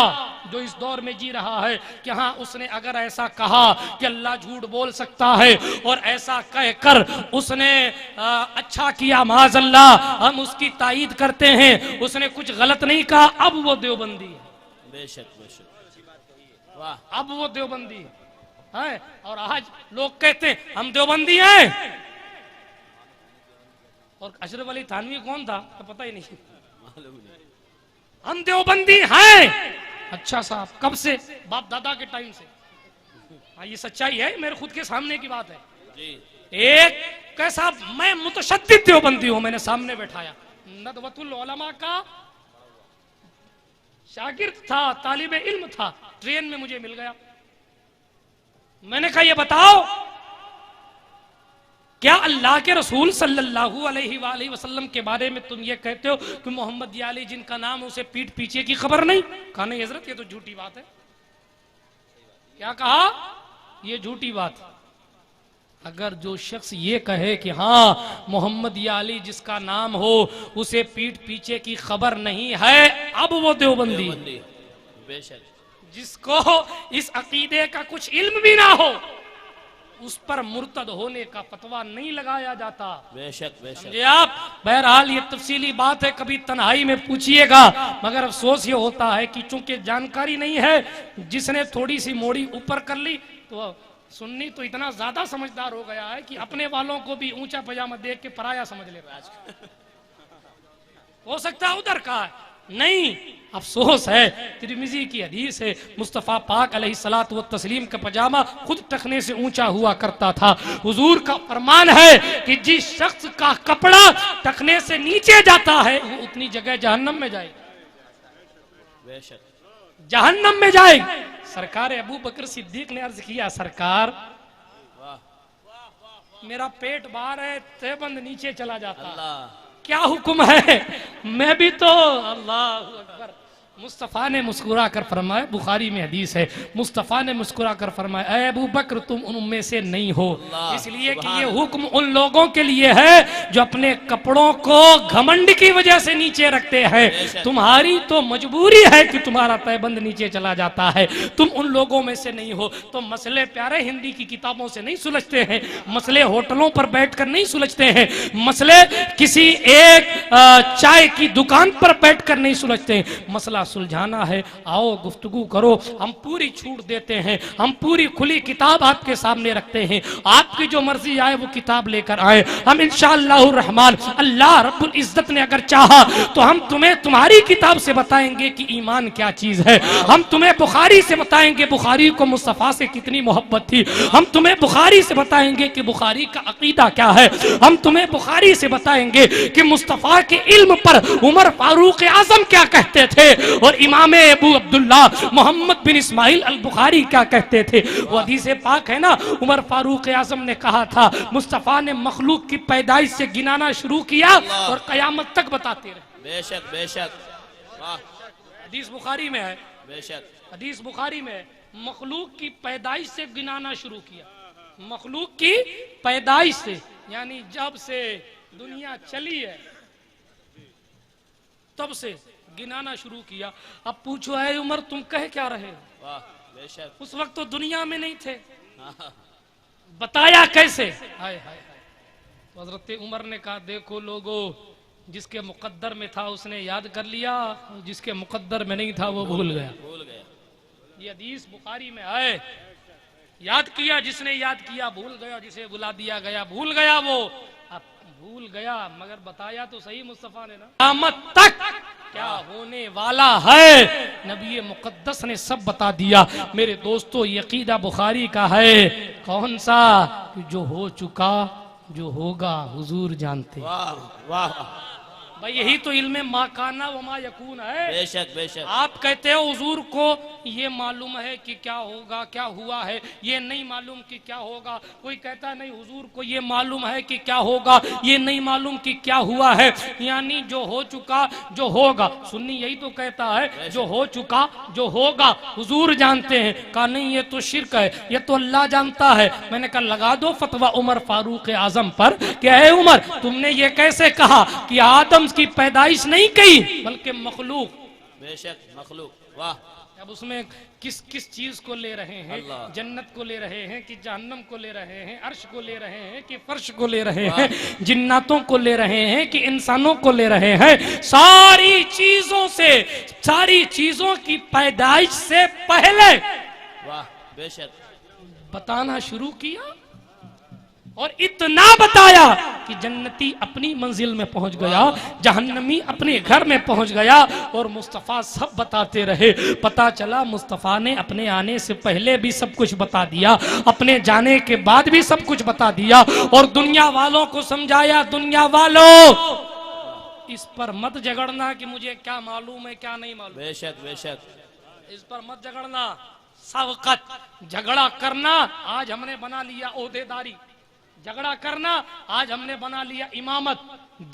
जो इस दौर में जी रहा है कि हाँ उसने अगर ऐसा कहा कि अल्लाह झूठ बोल सकता है, और ऐसा कहकर उसने अच्छा किया, माज़अल्लाह हम उसकी तायीद करते हैं, उसने कुछ गलत नहीं कहा, अब वो देवबंदी है। बेशक बेशक। वाह। अब वो देवबंदी है। और आज लोग कहते हैं हम देवबंदी हैं, और अशरफ अली थानवी कौन था तो पता ही नहीं। मालूम नहीं। हम देवबंदी हैं। अच्छा साहब, कब से? बाप दादा के टाइम से। हाँ, ये सच्चाई है, मेरे खुद के सामने की बात है जी। एक कैसा, मैं मुतशद्दिद देवबंदी हूं, मैंने सामने बैठाया, नदवतुल उलमा का शागिर्द था, तालिबे इल्म था, ट्रेन में मुझे मिल गया। मैंने कहा ये बताओ, क्या अल्लाह के रसूल सल्लल्लाहु अलैहि वसल्लम के बारे में तुम ये कहते हो कि मोहम्मद या अली जिनका नाम उसे पीठ पीछे की खबर नहीं? कहा नहीं हजरत, ये तो झूठी बात है। क्या कहा? ये झूठी बात। अगर जो शख्स ये कहे कि हाँ मोहम्मद या अली जिसका नाम हो उसे पीठ पीछे की खबर नहीं है, अब वो देवबंदी। बेशक। जिसको इस अकीदे का कुछ इल्म भी ना हो उस पर मुर्तद होने का फतवा नहीं लगाया जाता। बेशक बेशक। समझे आप? बहरहाल ये तफसीली बात है, कभी तन्हाई में पूछिएगा, मगर अफसोस ये होता है कि चूंकि जानकारी नहीं है, जिसने थोड़ी सी मोड़ी ऊपर कर ली तो सुन्नी तो इतना ज्यादा समझदार हो गया है कि अपने वालों को भी ऊंचा पजामा देख के पराया समझ ले रहा है। हो सकता है उधर का है, नहीं। अफसोस है, तिरमिजी की हदीस है, मुस्तफ़ा पाक अलैहिस्सलातु व तस्लीम का पजामा खुद टखने से ऊंचा हुआ करता था। हुजूर का फरमान है कि जिस शख्स का कपड़ा टखने से नीचे जाता है वो उतनी जगह जहन्नम में जाएगा, जहन्नम में जाएगा। सरकार अबू बकर सिद्दीक ने अर्ज किया, सरकार मेरा पेट बाहर है, तहबंद नीचे चला जाता, क्या हुक्म है? मैं भी तो, अल्लाह अकबर। मुस्तफ़ा ने मुस्कुरा कर फरमाया, बुखारी में हदीस है, मुस्तफ़ा ने मुस्कुरा कर फरमाया, ऐ अबू बकर तुम उनमें से नहीं हो, इसलिए कि ये हुक्म उन लोगों के लिए है जो अपने कपड़ों को घमंड की वजह से नीचे रखते हैं। तुम्हारी तो मजबूरी है कि तुम्हारा तहबंद नीचे चला जाता है, तुम उन लोगों में से नहीं हो। तो मसले प्यारे हिंदी की किताबों से नहीं सुलझते हैं, मसले होटलों पर बैठकर नहीं सुलझते हैं, मसले किसी एक चाय की दुकान पर बैठकर नहीं सुलझते हैं। मसला सुलझाना है, आओ गुफ्तगू करो, हम पूरी छूट देते हैं, हम पूरी खुली किताब आपके सामने रखते हैं, आपकी जो मर्जी आए वो किताब लेकर आए। हम इंशाअल्लाह रहमान, अल्लाह रब्बुल इज्जत ने अगर चाहा तो हम तुम्हें तुम्हारी किताब से बताएंगे कि ईमान क्या चीज है। हम तुम्हें बुखारी से बताएंगे बुखारी को मुस्तफ़ा से कितनी मोहब्बत थी। हम तुम्हें बुखारी से बताएंगे कि बुखारी का अकीदा क्या है। हम तुम्हें बुखारी से बताएंगे कि मुस्तफ़ा के इल्म पर उमर फारूक आजम क्या कहते थे और इमाम अबू अब्दुल्ला मोहम्मद बिन इस्माइल अल बुखारी क्या कहते थे। वो हदीस पाक है ना, उमर फारूक आजम ने कहा था मुस्तफ़ा ने मखलूक की पैदाइश से गिनाना शुरू किया और कयामत तक बताते रहे। बेशक बेशक, हदीस बुखारी में है, बेशक हदीस बुखारी में है, मखलूक की पैदाइश से गिनाना शुरू किया, मखलूक की पैदाइश से, यानी जब से दुनिया चली है तब से गिनाना शुरू किया। अब पूछो है उमर तुम कह क्या रहे? वाह बेशक, उस वक्त तो दुनिया में नहीं थे, बताया कैसे? हाय हाय हाय। तो हजरत उमर ने कहा देखो लोगो, जिसके मुकद्दर में था उसने याद कर लिया, जिसके मुकद्दर में नहीं था वो भूल गया। ये हदीस बुखारी में है, याद किया जिसने याद किया भूल गया, जिसे बुला दिया गया भूल गया। वो अब भूल गया मगर बताया तो सही मुस्तफा ने ना, क़यामत तक क्या होने वाला है नबी मुकद्दस ने सब बता दिया। मेरे दोस्तों ये अकीदा बुखारी का है, कौन सा? जो हो चुका जो होगा हुजूर जानते। वाह वाह भाई यही तो इल्मे मा काना व मा यकून है। बेशक बेशक, आप कहते हो हुजूर को ये मालूम है कि क्या होगा क्या हुआ है, ये नहीं मालूम कि क्या होगा। कोई कहता नहीं हुजूर को ये मालूम है कि क्या होगा, ये नहीं मालूम कि क्या हुआ है, यानी जो हो चुका जो होगा। सुन्नी यही तो कहता है जो हो चुका जो होगा हुजूर जानते हैं। कहा नहीं ये तो शिर्क है, ये तो अल्लाह जानता है। मैंने कहा लगा दो फतवा उमर फारूक आजम पर, क्या है उमर तुमने ये कैसे कहा कि आदम की पैदाइश नहीं कही बल्कि मखलूक? बेशक मखलूक। वाह, अब उसमें किस किस चीज को ले रहे हैं? जन्नत को ले रहे हैं कि जहन्नम को ले रहे हैं, अर्श को ले रहे हैं कि फर्श को ले रहे हैं, जिन्नातों को ले रहे हैं कि इंसानों को ले रहे हैं? सारी चीजों से, सारी चीजों की पैदाइश से पहले वाह बेशक बताना शुरू किया और इतना बताया कि जन्नती अपनी मंजिल में पहुंच गया, जहन्नमी अपने घर में पहुंच गया और मुस्तफ़ा सब बताते रहे। पता चला मुस्तफ़ा ने अपने आने से पहले भी सब कुछ बता दिया, अपने जाने के बाद भी सब कुछ बता दिया और दुनिया वालों को समझाया, दुनिया वालों इस पर मत झगड़ना कि मुझे क्या मालूम है क्या नहीं मालूम। बेशक बेशक, इस पर मत झगड़ना। सबकत झगड़ा करना आज हमने बना लिया ओहदेदारी, झगड़ा करना आज हमने बना लिया इमामत,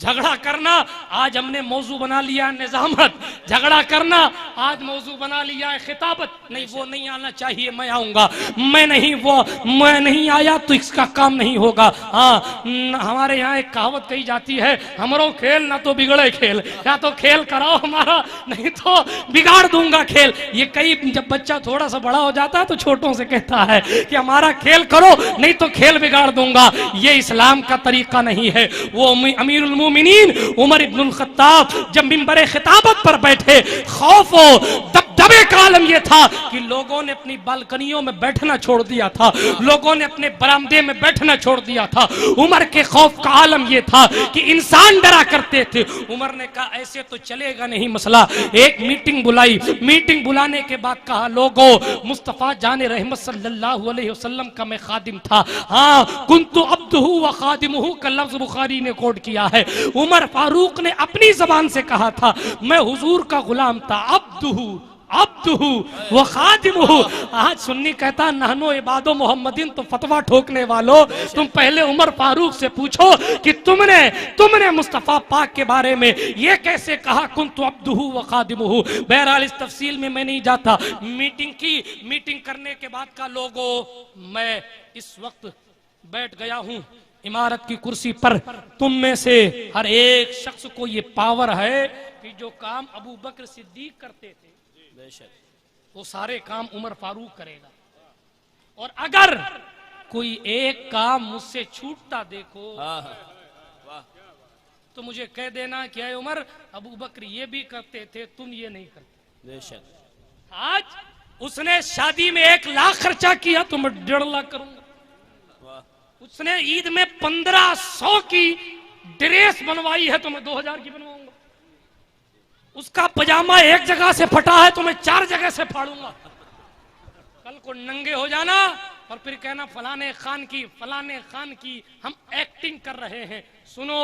झगड़ा करना आज हमने मौजू बना लिया निजामत, झगड़ा करना आज मौजू बना लिया है खिताबत। नहीं वो नहीं आना चाहिए, मैं आऊंगा, मैं नहीं आया तो इसका काम नहीं होगा। हाँ हमारे यहाँ एक कहावत कही जाती है, हमरो खेल ना तो बिगड़े खेल, या तो खेल कराओ हमारा नहीं तो बिगाड़ दूंगा खेल। ये कई जब बच्चा थोड़ा सा बड़ा हो जाता है तो छोटों से कहता है कि हमारा खेल करो नहीं तो खेल बिगाड़ दूंगा। ये इस्लाम का तरीका नहीं है। वो अमीरुल मोमिनीन उमर इब्नुल खत्ताब जब मिंबर खिताबत पर बैठे, खौफ तबे का आलम यह था कि लोगों ने अपनी बालकनियों में बैठना छोड़ दिया था, लोगों ने अपने बरामदे में बैठना छोड़ दिया था। उमर के खौफ का आलम यह था कि इंसान डरा करते थे। उमर ने कहा ऐसे तो चलेगा नहीं मसला। एक मीटिंग बुलाई, मीटिंग बुलाने के बाद कहा लोगों, मुस्तफा जाने रहमत सल्लल्लाहु अलैहि वसल्लम का मैं खादिम था। हाँ, कुन्तु अब्दुहु व खादिमुहु का लफ्ज बुखारी ने कोट किया है। उमर फारूक ने अपनी जबान से कहा था मैं हुजूर का गुलाम था, अब्दुहु अब्दुहु व खादिमुहु। आज सुन्नी कहता नहनो इबादो मोहम्मदीन, तो फतवा ठोकने वालों, तुम पहले उमर फारूक से पूछो कि तुमने मुस्तफा पाक के बारे में ये कैसे कहा कुन्तु अब्दुहु व खादिमुहु। बहरहाल इस तफसील में मैं नहीं जाता। मीटिंग की, मीटिंग करने के बाद का लोगों, मैं इस वक्त बैठ गया हूं इमारत की कुर्सी पर। तुम में से हर एक शख्स को ये पावर है कि जो काम अबू बकर सिद्दीक करते थे वो सारे काम उमर फारूक करेगा। और अगर कोई एक काम मुझसे छूटता देखो तो मुझे कह देना कि अरे उमर, अबू बकर ये भी करते थे, तुम ये नहीं करते। बेशक आज उसने शादी में 1 लाख खर्चा किया तो मैं 1.5 लाख करूंगा। उसने ईद में 1500 की ड्रेस बनवाई है तो मैं 2000 की बनवाऊंगा। उसका पजामा एक जगह से फटा है तो मैं 4 जगह से फाड़ूंगा। कल को नंगे हो जाना और फिर कहना फलाने खान की हम एक्टिंग कर रहे हैं। सुनो,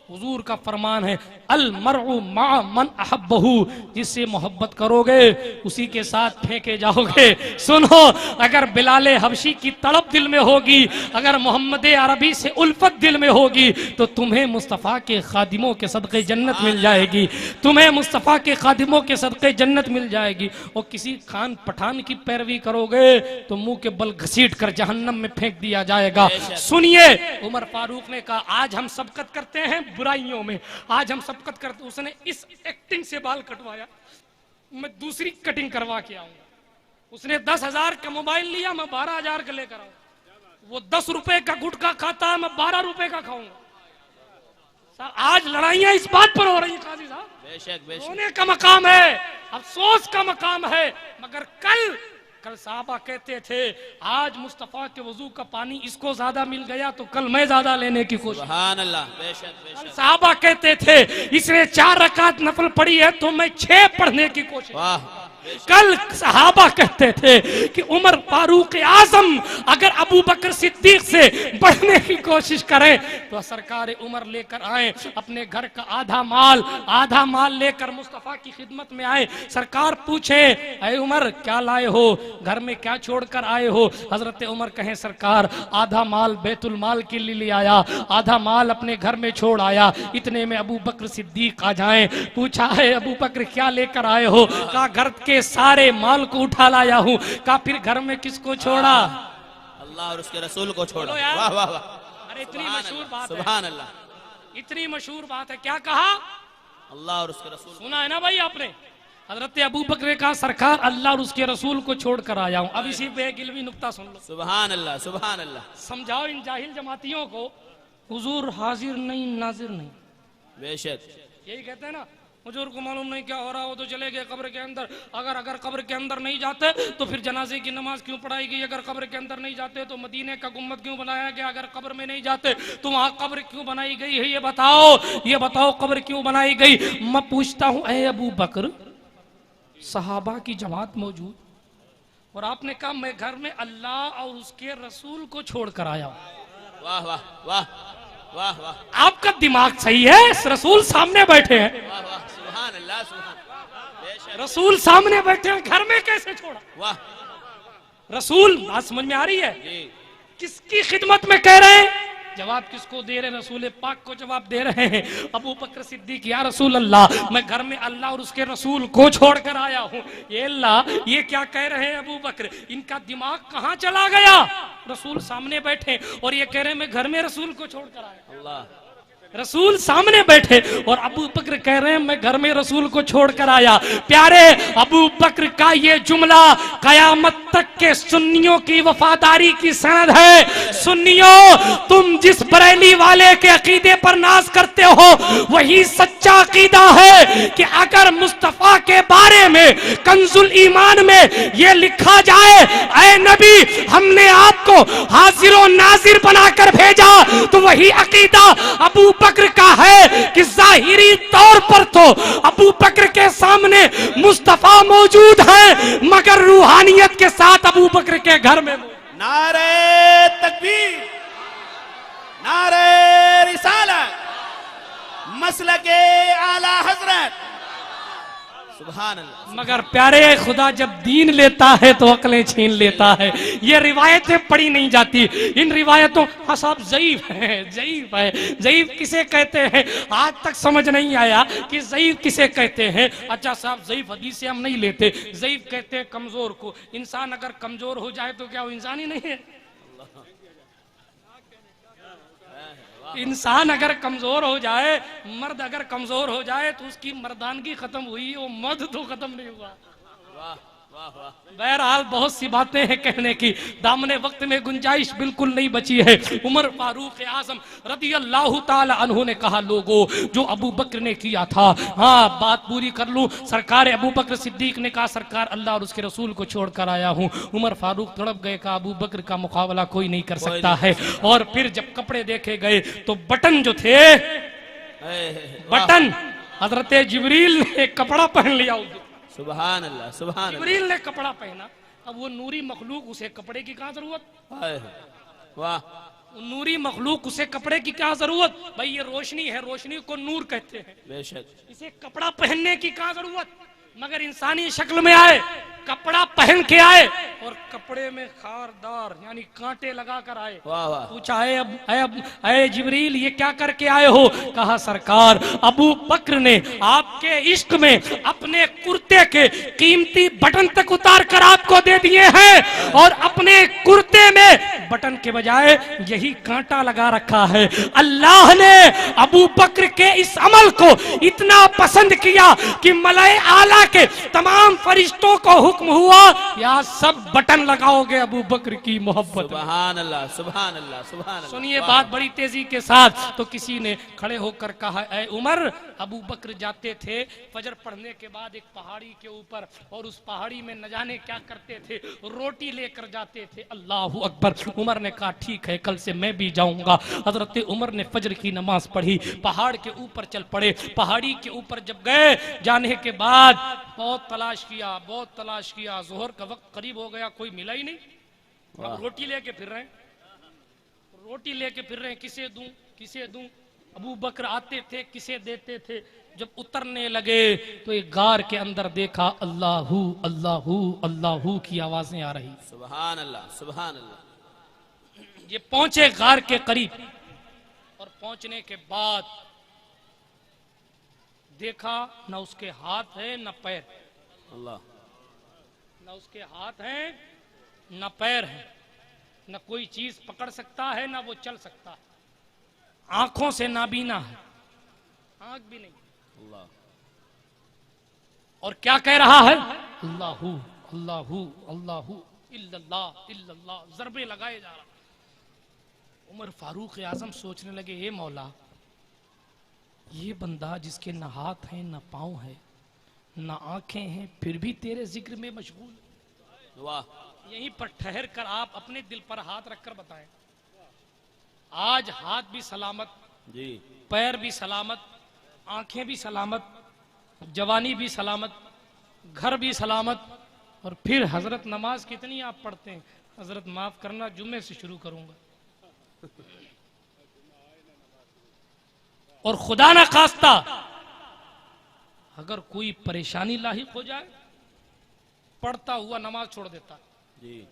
हुजूर का फरमान है अल मरउ मा मन अहब्बहु, जिससे मोहब्बत करोगे उसी के साथ फेंके जाओगे। सुनो, अगर बिलाले हबशी की तड़प दिल में होगी, अगर मोहम्मद अरबी से उल्फत दिल में होगी तो तुम्हें मुस्तफ़ा के खादिमों के सदक़े जन्नत मिल जाएगी, तुम्हें मुस्तफ़ा के खादिमों के सदक़े जन्नत मिल जाएगी। और किसी खान पठान की पैरवी करोगे तो मुंह के बल घसीट कर जहन्नम में फेंक दिया जाएगा। सुनिए, उमर फारूक ने कहा आज हम सबकत करते हैं बुराइयों में, आज हम सबकत करते। उसने इस एक्टिंग से बाल कटवाया, मैं दूसरी कटिंग करवा के आऊंगा। उसने 10,000 का मोबाइल लिया, मैं 12,000 का लेकर आऊंगा। वो 10 रुपए का गुटखा खाता है, मैं 12 रुपए का खाऊंगा। आज लड़ाइयां इस बात पर हो रही काजी साहब, बेशक रोने का मकाम है, अफसोस का मकाम है। मगर कल साहबा कहते थे आज मुस्तफा के वजू का पानी इसको ज्यादा मिल गया तो कल मैं ज्यादा लेने की कोशिश। सुभान अल्लाह। बेशक साहबा कहते थे इसने 4 रकात नफल पढ़ी है तो मैं 6 पढ़ने की कोशिश। कल सहाबा कहते थे कि उमर फारूक आजम अगर अबू बकर सिद्दीक से बढ़ने की कोशिश करे तो सरकार उमर लेकर आए अपने घर का आधा माल लेकर मुस्तफा की खिदमत में आए। सरकार पूछे अरे उमर क्या लाए हो, घर में क्या छोड़कर आए हो। हजरत उमर कहें सरकार आधा माल बैतुल माल के लिए ले आया, आधा माल अपने घर में छोड़ आया। इतने में अबू बकर सिद्दीक आ जाए। पूछा है अबू बकर क्या लेकर आए हो, कहा घर के सारे माल को उठा लाया हूँ। का फिर घर में किसको छोड़ा? अल्लाह और उसके रसूल को छोड़ा। वाह वाह वाह। अरे इतनी मशहूर बात है, सुभान अल्लाह, इतनी मशहूर बात है। क्या कहा? अल्लाह और उसके रसूल। सुना है ना भाई आपने? हजरत अबू बकर ने कहा सरकार अल्लाह और उसके रसूल को छोड़कर आया हूँ। अब इसी पे गिलवी नुक्ता सुन लो। सुभान अल्लाह सुभान अल्लाह। समझाओ इन जाहिल जमातियों को हुजूर हाजिर नहीं नाजिर नहीं। बेशक यही कहते हैं ना, हुजूर को मालूम नहीं क्या हो रहा हो तो चले गए कब्र के अंदर। अगर कब्र के अंदर नहीं जाते तो फिर जनाजे की नमाज क्यों पढ़ाई गई? अगर कब्र के अंदर नहीं जाते तो मदीने का गुम्मद क्यों बनाया गया? अगर कब्र में नहीं जाते तो वहां कब्र क्यों बनाई गई है? ये बताओ कब्र क्यों बनाई गई? मैं पूछता हूं ए अबू बकर, सहाबा की जमात मौजूद और आपने कहा मैं घर में अल्लाह और उसके रसूल को छोड़कर आया हूं। वाह वाह वाह वाह वाह। आपका दिमाग सही है? रसूल सामने बैठे हैं। वाह वाह सुभान अल्लाह सुभान। रसूल सामने बैठे हैं, घर में कैसे छोड़ा? वाह। रसूल, बात समझ में आ रही है? किसकी खिदमत में कह रहे हैं? जवाब किसको दे रहे हैं? रसूल पाक को जवाब दे रहे हैं। अबू बकर सिद्दीक या रसूल अल्लाह, मैं घर में अल्लाह और उसके रसूल को छोड़कर आया हूँ। ये अल्लाह, ये क्या कह रहे हैं अबू बकर? इनका दिमाग कहाँ चला गया? रसूल सामने बैठे और ये कह रहे हैं मैं घर में रसूल को छोड़कर आया। अल्लाह रसूल सामने बैठे और अबू बकर कह रहे हैं मैं घर में रसूल को छोड़कर आया। प्यारे अबू बकर का ये जुमला कयामत तक के सुन्नियों की वफादारी की सनद है। सुन्नियों, तुम जिस बरेली वाले के अकीदे पर नाज करते हो वही सच्चा अकीदा है कि अगर मुस्तफा के बारे में कंजुल ईमान में ये लिखा जाए ऐ नबी हमने आपको हाजिर और नाजिर बनाकर भेजा, तो वही अकीदा अबू बकर का है कि जाहिरी तौर पर तो अबू बकर के सामने मुस्तफा मौजूद है मगर रूहानियत के साथ अबू बकर के घर में। नारे तकबीर, नारे रिसालत, मसलके आला हजरत, सुभान अल्लाह। मगर प्यारे खुदा जब दीन लेता है तो अकलें छीन लेता है। ये रिवायतें पढ़ी नहीं जाती। इन रिवायतों हाँ साहब ज़ईफ है, ज़ईफ है। ज़ईफ किसे कहते हैं आज तक समझ नहीं आया कि ज़ईफ किसे कहते हैं। अच्छा साहब ज़ईफ हदीस से हम नहीं लेते, ज़ईफ कहते हैं कमजोर को। इंसान अगर कमजोर हो जाए तो क्या वो इंसान ही नहीं है? इंसान अगर कमजोर हो जाए, मर्द अगर कमजोर हो जाए तो उसकी मर्दानगी खत्म हुई, वो मर्द तो खत्म नहीं हुआ। बहरहाल बहुत सी बातें हैं कहने की, दामने वक्त में गुंजाइश बिल्कुल नहीं बची है। उमर फारूक आजम रदी अल्लाह ताला अन्हु ने कहा लोगों जो अबू बकर ने किया था, हाँ बात पूरी कर लूं। सरकार अबू बकर सिद्दीक ने कहा सरकार अल्लाह और उसके रसूल को छोड़कर आया हूं। उमर फारूक तड़प गए, कहा अबू बकर का मुकाबला कोई नहीं कर सकता है। और फिर जब कपड़े देखे गए तो बटन जो थे, बटन हजरत जिब्रील ने कपड़ा पहन लिया। सुभान अल्लाह, सुभान जिब्रील ने कपड़ा पहना। अब वो नूरी मखलूक, उसे कपड़े की कहाँ जरूरत? वाह, नूरी मखलूक, उसे कपड़े की क्या जरूरत? भाई ये रोशनी है, रोशनी को नूर कहते हैं, बेशक। इसे कपड़ा पहनने की क्या जरूरत? मगर इंसानी शक्ल में आए, कपड़ा पहन के आए और कपड़े में खारदार यानी कांटे लगा कर आए। वाह वाह। पूछा है जिब्रील ये क्या करके आए हो? कहा सरकार अबू बकर ने आपके इश्क में अपने कुर्ते के कीमती बटन तक उतार कर आपको दे दिए हैं और अपने कुर्ते में बटन के बजाय यही कांटा लगा रखा है। अल्लाह ने अबू बकर के इस अमल को इतना पसंद किया कि मलाए आला के तमाम फरिश्तों को हुक्म हुआ या सब बटन लगाओगे अबू बकर की मोहब्बत। सुभान अल्लाह, सुभान अल्लाह, सुभान अल्लाह। सुनिए बात बड़ी तेजी के साथ। तो किसी ने खड़े होकर कहा ऐ उमर, अबू बकर जाते थे फजर पढ़ने के बाद एक पहाड़ी के ऊपर और उस पहाड़ी में न जाने क्या करते थे, रोटी लेकर जाते थे। अल्लाह अकबर। उमर ने कहा ठीक है कल से मैं भी जाऊंगा। हजरत उमर ने फजर की नमाज पढ़ी, पहाड़ के ऊपर चल पड़े। पहाड़ी के ऊपर जब गए, जाने के बाद बहुत तलाश किया, बहुत तलाश किया। जोहर का वक्त करीब हो गया, कोई मिला ही नहीं। अब रोटी लेके फिर रहे हैं, रोटी लेके फिर रहे हैं, किसे दूं किसे दूं। अबू बकर आते थे, किसे देते थे। जब उतरने लगे तो एक गार के अंदर देखा अल्लाहू अल्लाहू अल्लाहू की आवाजें आ रही। सुभान अल्लाह, सुभान अल्लाह। ये पहुंचे गार के करीब और पहुंचने के बाद देखा न उसके हाथ है न पैर, अल्लाह, न उसके हाथ हैं न पैर है, न कोई चीज पकड़ सकता है न वो चल सकता है। आंखों से नाबीना है, आंख भी नहीं। अल्लाह। और क्या कह रहा है? अल्लाहू अल्लाहू अल्लाहू इल्लल्लाह इल्लल्लाह, जरबे लगाए जा रहा। उमर फारूक आजम सोचने लगे हे मौला, ये बंदा जिसके न हाथ हैं न पांव है न आंखें हैं फिर भी तेरे जिक्र में मशगूल। वाह। यहीं पर ठहर कर आप अपने दिल पर हाथ रखकर बताएं, आज हाथ भी सलामत जी, पैर भी सलामत, आंखें भी सलामत, जवानी भी सलामत, घर भी सलामत, और फिर हजरत नमाज कितनी आप पढ़ते हैं? हजरत माफ करना जुम्मे से शुरू करूंगा। और खुदा ना खास्ता अगर कोई परेशानी लाहिक हो जाए, पढ़ता हुआ नमाज छोड़ देता जी।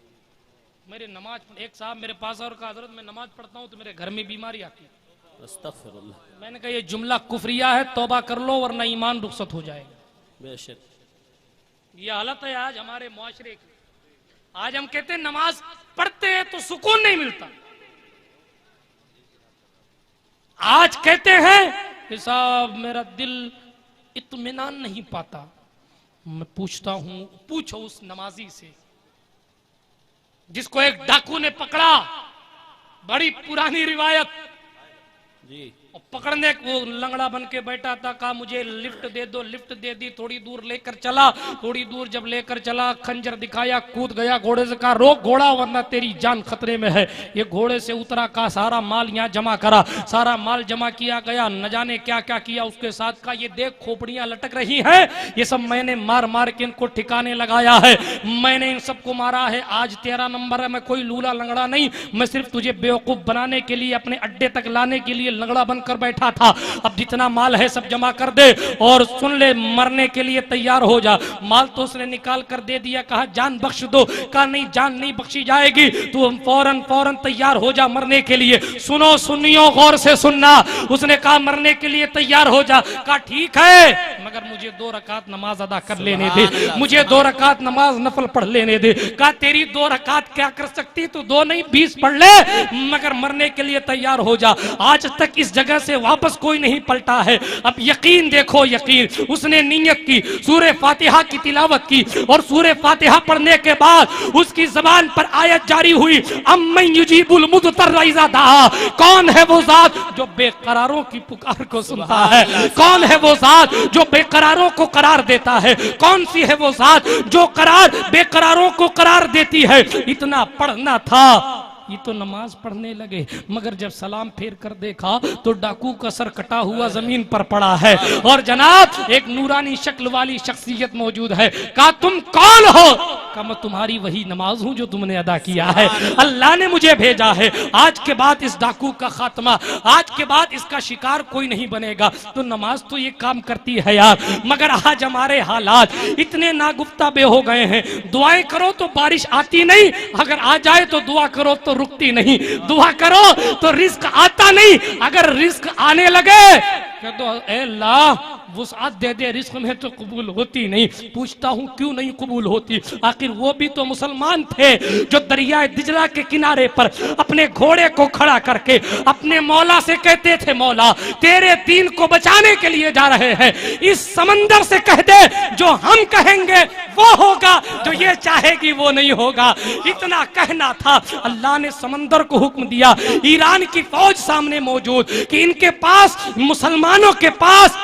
मेरे नमाज, एक साहब मेरे पास और कहा हजरत मैं नमाज पढ़ता हूँ तो मेरे घर में बीमारी आती है। अस्तगफिरुल्लाह। मैंने कहा ये जुमला कुफरिया है, तौबा कर लो वरना ईमान रुखसत हो जाएगा। बेशक ये हालत है आज हमारे मुआशरे की। आज हम कहते हैं नमाज पढ़ते हैं तो सुकून नहीं मिलता। आज कहते हैं कि साहब मेरा दिल इत्मीनान नहीं पाता। मैं पूछता हूं, पूछो उस नमाजी से जिसको एक डाकू ने पकड़ा, बड़ी पुरानी रिवायत जी, और पकड़ने वो लंगड़ा बन के बैठा था, कहा मुझे लिफ्ट दे दो, लिफ्ट दे दी, थोड़ी दूर लेकर चला, थोड़ी दूर जब लेकर चला खंजर दिखाया, कूद गया, घोड़े से कहा रोक घोड़ा वरना तेरी जान खतरे में है। ये घोड़े से उतरा, कहा सारा माल यहाँ जमा करा, सारा माल जमा किया गया, न जाने क्या क्या किया उसके साथ। का ये देख खोपड़ियां लटक रही हैं, ये सब मैंने मार मार के इनको ठिकाने लगाया है, मैंने इन सबको मारा है, आज तेरा नंबर है, मैं कोई लूला लंगड़ा नहीं, मैं सिर्फ तुझे बेवकूफ बनाने के लिए, अपने अड्डे तक लाने के लिए लंगड़ा बनकर बैठा था। अब जितना माल है सब जमा कर दे और सुन ले, मरने के लिए तैयार हो जा। माल तो उसने निकाल कर दे दिया, कहा जान बख्श दो, कहा नहीं जान नहीं बख्शी जाएगी, तू फौरन फौरन तैयार हो जा मरने के लिए। सुनो सुनियो गौर से सुनना, उसने कहा मरने के लिए तैयार हो जा, कहा ठीक है मगर मुझे 2 रकात नमाज अदा कर लेने दे, मुझे 2 रकात नमाज नफल पढ़ लेने दे। कहा तेरी 2 रकात क्या कर सकती, तू 2 नहीं 20 पढ़ ले, मगर मरने के लिए तैयार हो जा। आज तक इस जगह से वापस कोई नहीं पलटा है। अब यकीन देखो, यकीन उसने नियत की, सूरह फातिहा की तिलावत की और सूरह फातिहा पढ़ने के बाद उसकी जबान पर आयत जारी हुई, अम्मन युजीबुल मुद्तर इज़ा दआ, कौन है वो जात जो बेकरारों की पुकार को सुनता है, कौन है वो जात जो बेकरारों को करार देता है, कौन सी है वो जात जो करार बेकरारों को करार देती है। इतना पढ़ना था, ये तो नमाज पढ़ने लगे, मगर जब सलाम फेर कर देखा तो डाकू का सर कटा हुआ जमीन पर पड़ा है और जनाब एक नूरानी शक्ल वाली शख्सियत मौजूद है। कहा तुम कौन हो? कहा मैं तुम्हारी वही नमाज हूं जो तुमने अदा किया है, अल्लाह ने मुझे भेजा है। आज के बाद इस डाकू का खात्मा, आज के बाद इसका शिकार कोई नहीं बनेगा। तो नमाज तो ये काम करती है यार, मगर आज हमारे हालात इतने नागुफ्ता बे हो गए हैं। दुआएं करो तो बारिश आती नहीं, अगर आ जाए तो दुआ करो तो रुकती नहीं, दुआ करो तो रिस्क आता नहीं, अगर रिस्क आने लगे तो अल्लाह वुसअत दे दे, रिस्क में तो कबूल होती नहीं। पूछता हूँ क्यों नहीं कबूल होती? आखिर वो भी तो मुसलमान थे जो दरिया दिजला के किनारे पर अपने घोड़े को खड़ा करके अपने मौला से कहते थे, मौला तेरे दीन को बचाने के लिए जा रहे हैं, इस समंदर से कह दे जो हम कहेंगे वो होगा, जो ये चाहेगी वो नहीं होगा। इतना कहना था, अल्लाह ने समंदर को हुक्म दिया, ईरान की फौज सामने मौजूद कि इनके पास, मुसलमानों के पास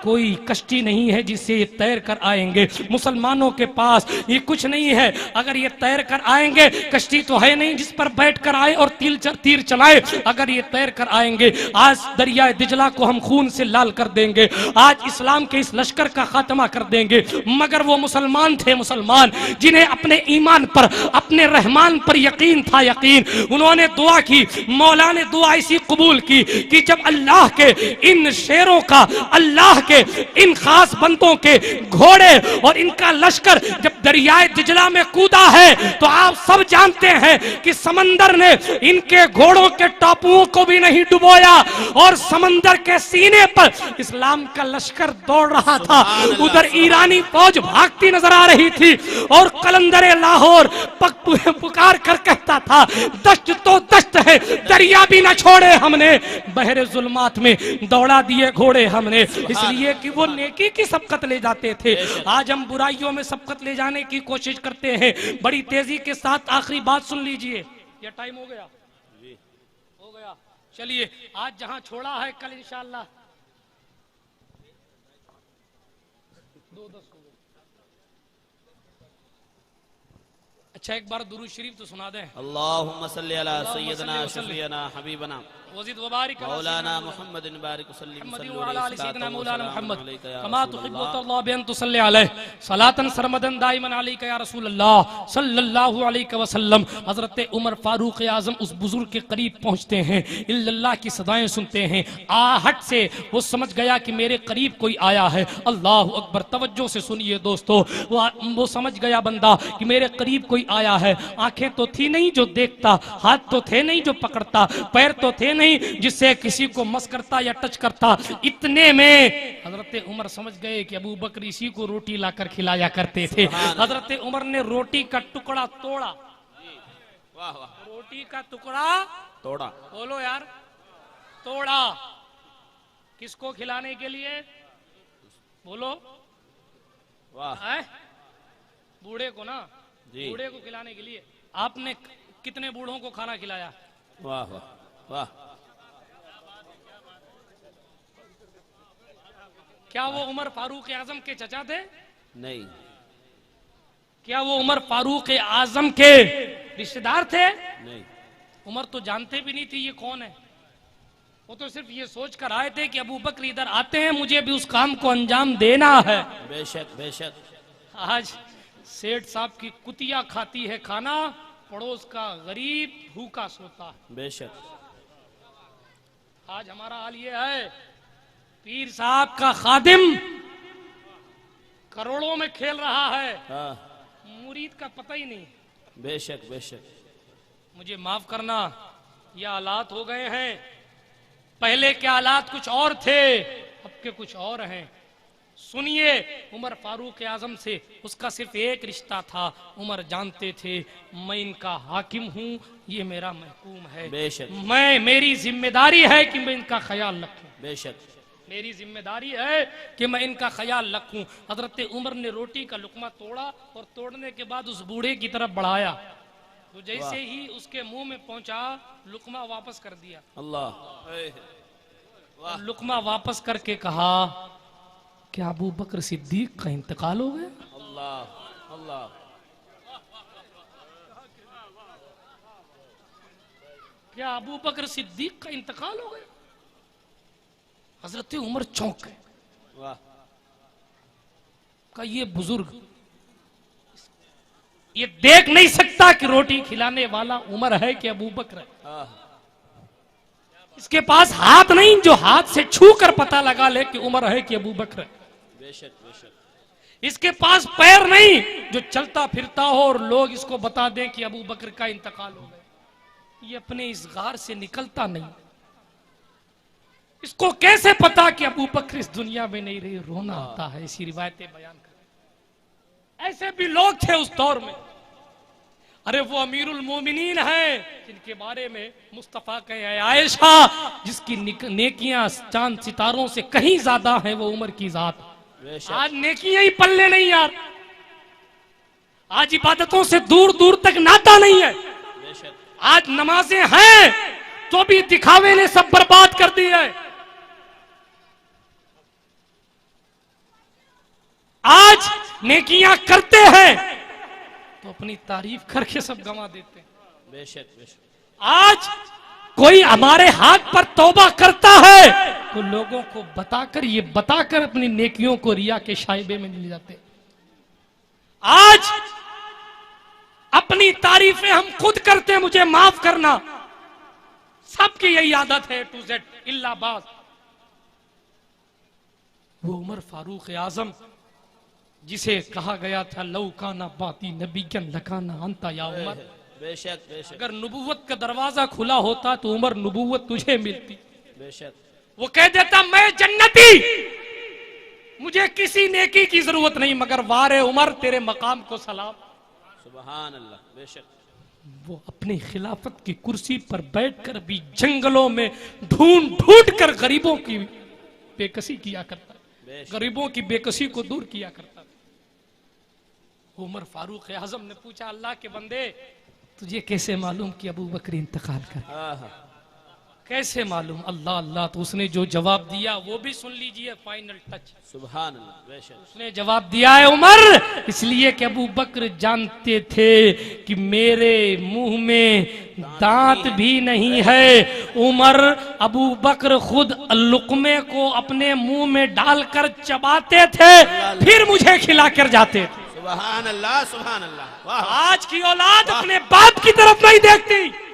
कोई कश्ती नहीं है जिससे ये तैर कर आएंगे, मुसलमानों के पास ये कुछ नहीं है, अगर ये तैर कर आएंगे, कश्ती तो है नहीं जिस पर बैठ कर आए और तीर चलाए, अगर ये तैर कर आएंगे आज दरिया दिजला को हम खून से लाल कर देंगे, आज इस्लाम के इस लश्कर का खात्मा कर देंगे। मगर वो मुसलमान थे, मुसलमान जिन्हें अपने ईमान पर, अपने रहमान पर यकीन था, यकीन। उन्होंने दुआ की, मौला ने दुआ ऐसी कबूल की कि जब अल्लाह के इन शेरों का, अल्लाह के इन खास बंदों के घोड़े और इनका लश्कर जब दरियाए दिजला में कूदा है तो आप सब जानते हैं कि समंदर ने इनके घोड़ों के टापुओं को भी नहीं डुबोया और समंदर के सीने पर इस्लाम का लश्कर दौड़ रहा था। उधर ईरानी फौज भागती नजर आ रही थी और कलंदरे लाहौर पुकार कर कहता था, दश्त तो दश्त है, दरिया भी न छोड़े हमने, बहरे जुल्मात में दौड़ा दिए घोड़े हमने, इसलिए कि वो नेकी की सबकत ले जाते थे। आज हम बुराइयों में सबकत ले जाने की कोशिश करते हैं। बड़ी तेजी के साथ आखिरी बात सुन लीजिए, ये टाइम हो गया, हो गया, चलिए आज जहां छोड़ा है कल इंशाअल्लाह 2:10 हो गए। अच्छा एक बार दुरूद शरीफ तो सुना दें। अल्लाहुम्मा सल्ली अला सय्यदना शफीअना हबीबना वज़ीद वबारिक मौलाना मुहम्मद बारिक सल्लल्लाहु मौलाना मुहम्मद कमा तुहिब्बु अल्लाह बिन तुसल्ली अलैहि सलातन सरमदन दाइमन अलैका या रसूल अल्लाह सल्लल्लाहु अलैहि वसल्लम। हजरत उमर फारूक आजम उस बुजुर्ग के करीब पहुंचते हैं, इल्लल्लाह की सदाएं सुनते हैं, आहट से वो समझ गया कि मेरे करीब कोई आया है। अल्लाह अकबर, तवज्जो से सुनिए दोस्तों, वो समझ गया बंदा कि मेरे करीब कोई आया है। आंखें तो थी नहीं जो देखता, हाथ तो थे नहीं जो पकड़ता, पैर तो थे नहीं जिससे किसी को मस करता या टच करता। इतने में हजरत उमर समझ गए कि अबू बकर इसी को रोटी लाकर खिलाया करते थे। हजरत उमर ने रोटी का टुकड़ा तोड़ा, रोटी का टुकड़ा तोड़ा, बोलो यार, तोड़ा किसको खिलाने के लिए? बोलो। वाह है बूढ़े को ना, जी। बूढ़े को खिलाने के लिए। आपने कितने बूढ़ों को खाना खिलाया? वाह वाह वाह। क्या वो उमर फारूक आजम के चचा थे? नहीं। क्या वो उमर फारूक आजम के रिश्तेदार थे? नहीं। उमर तो जानते भी नहीं थे ये कौन है। वो तो सिर्फ ये सोच कर आए थे कि अबू बकर इधर आते हैं, मुझे भी उस काम को अंजाम देना है। बेशक बेशक। आज सेठ साहब की कुतिया खाती है खाना, पड़ोस का गरीब भूखा सोता है। बेशक। आज हमारा हाल ये है, पीर साहब का खादिम करोड़ों में खेल रहा है, हाँ। मुरीद का पता ही नहीं। बेशक बेशक। मुझे माफ करना, ये हालात हो गए हैं। पहले के हालात कुछ और थे, अब के कुछ और हैं। सुनिए, उमर फारूक आजम से उसका सिर्फ एक रिश्ता था। उमर जानते थे मैं इनका हाकिम हूँ, ये मेरा महकूम है। बेशक। मेरी जिम्मेदारी है कि मैं इनका ख्याल रखूं। बेशक। मेरी जिम्मेदारी है कि मैं इनका ख्याल रखूं। हजरत उमर ने रोटी का लुकमा तोड़ा और तोड़ने के बाद उस बूढ़े की तरफ बढ़ाया, तो जैसे ही उसके मुंह में पहुंचा लुकमा वापस कर दिया। वाह। लुकमा वापस करके कहा, क्या अबू बकर सिद्दीक का इंतकाल हो गया? अल्लाह अल्लाह। क्या अबू बकर सिद्दीक का इंतकाल हो गया? हजरत उमर चौंक गए। वाह। का ये बुजुर्ग ये देख नहीं सकता कि रोटी खिलाने वाला उमर है कि अबू बकर है। हाँ। इसके पास हाथ नहीं जो हाथ से छू कर पता लगा ले कि उमर है कि अबू बकर है। बेशक बेशक। इसके पास पैर नहीं जो चलता फिरता हो और लोग इसको बता दें कि अबू बकर का इंतकाल हो गया। ये अपने इस गार से निकलता नहीं। इसको कैसे पता कि अबू बकर इस दुनिया में नहीं रहे? रोना आता है ऐसी रिवायतें बयान कर। ऐसे भी लोग थे उस दौर में। अरे वो अमीरुल मोमिनीन है जिनके बारे में मुस्तफा कहे है आयशा जिसकी नेकियां चांद सितारों से कहीं ज्यादा हैं, वो उमर की जात। आज नेकियां ही पल्ले नहीं यार, आज इबादतों से दूर दूर तक नाता नहीं है। आज नमाजें हैं तो भी दिखावे ने सब बर्बाद कर दी है। आज नेकियां करते हैं तो अपनी तारीफ करके सब गंवा देते हैं। बेशक बेशक। आज कोई हमारे हाथ पर तौबा करता है तो लोगों को बताकर ये बताकर अपनी नेकियों को रिया के शाइबे में ले जाते हैं। आज अपनी तारीफें हम खुद करते हैं, मुझे माफ करना। सबकी यही आदत है टू जेड इल्ला बास। वो उमर फारूक आजम जिसे कहा गया था लौ काना बाती नबीयन लकाना अंता या उमर। बेशक बेशक। अगर नबूवत का दरवाजा खुला होता तो उमर नबूवत तुझे मिलती। बेशक। वो कह देता मैं जन्नती, मुझे किसी नेकी की जरूरत नहीं, मगर वारे उमर तेरे मकाम को सलाम। सुभान अल्लाह। बेशक। वो अपनी खिलाफत की कुर्सी पर बैठकर भी जंगलों में ढूंढ ढूंढ कर गरीबों की बेकसी किया करता, गरीबों की बेकसी को दूर किया करता। उमर फारूक आजम ने पूछा, अल्लाह के बंदे तुझे कैसे मालूम कि अबू बकर इंतकाल कर? कैसे मालूम? अल्लाह अल्लाह। तो उसने जो जवाब दिया वो भी सुन लीजिए, फाइनल टच। सुभान अल्लाह। बेशक। उसने जवाब दिया है उमर इसलिए कि अबू बकर जानते थे कि मेरे मुंह में दांत भी नहीं है। उमर अबू बकर खुद लुकमे को अपने मुंह में डालकर चबाते थे, फिर मुझे खिलाकर जाते थे। सुभान अल्लाह सुभान अल्लाह। वाह। आज की औलाद अपने बाप की तरफ नहीं देखती।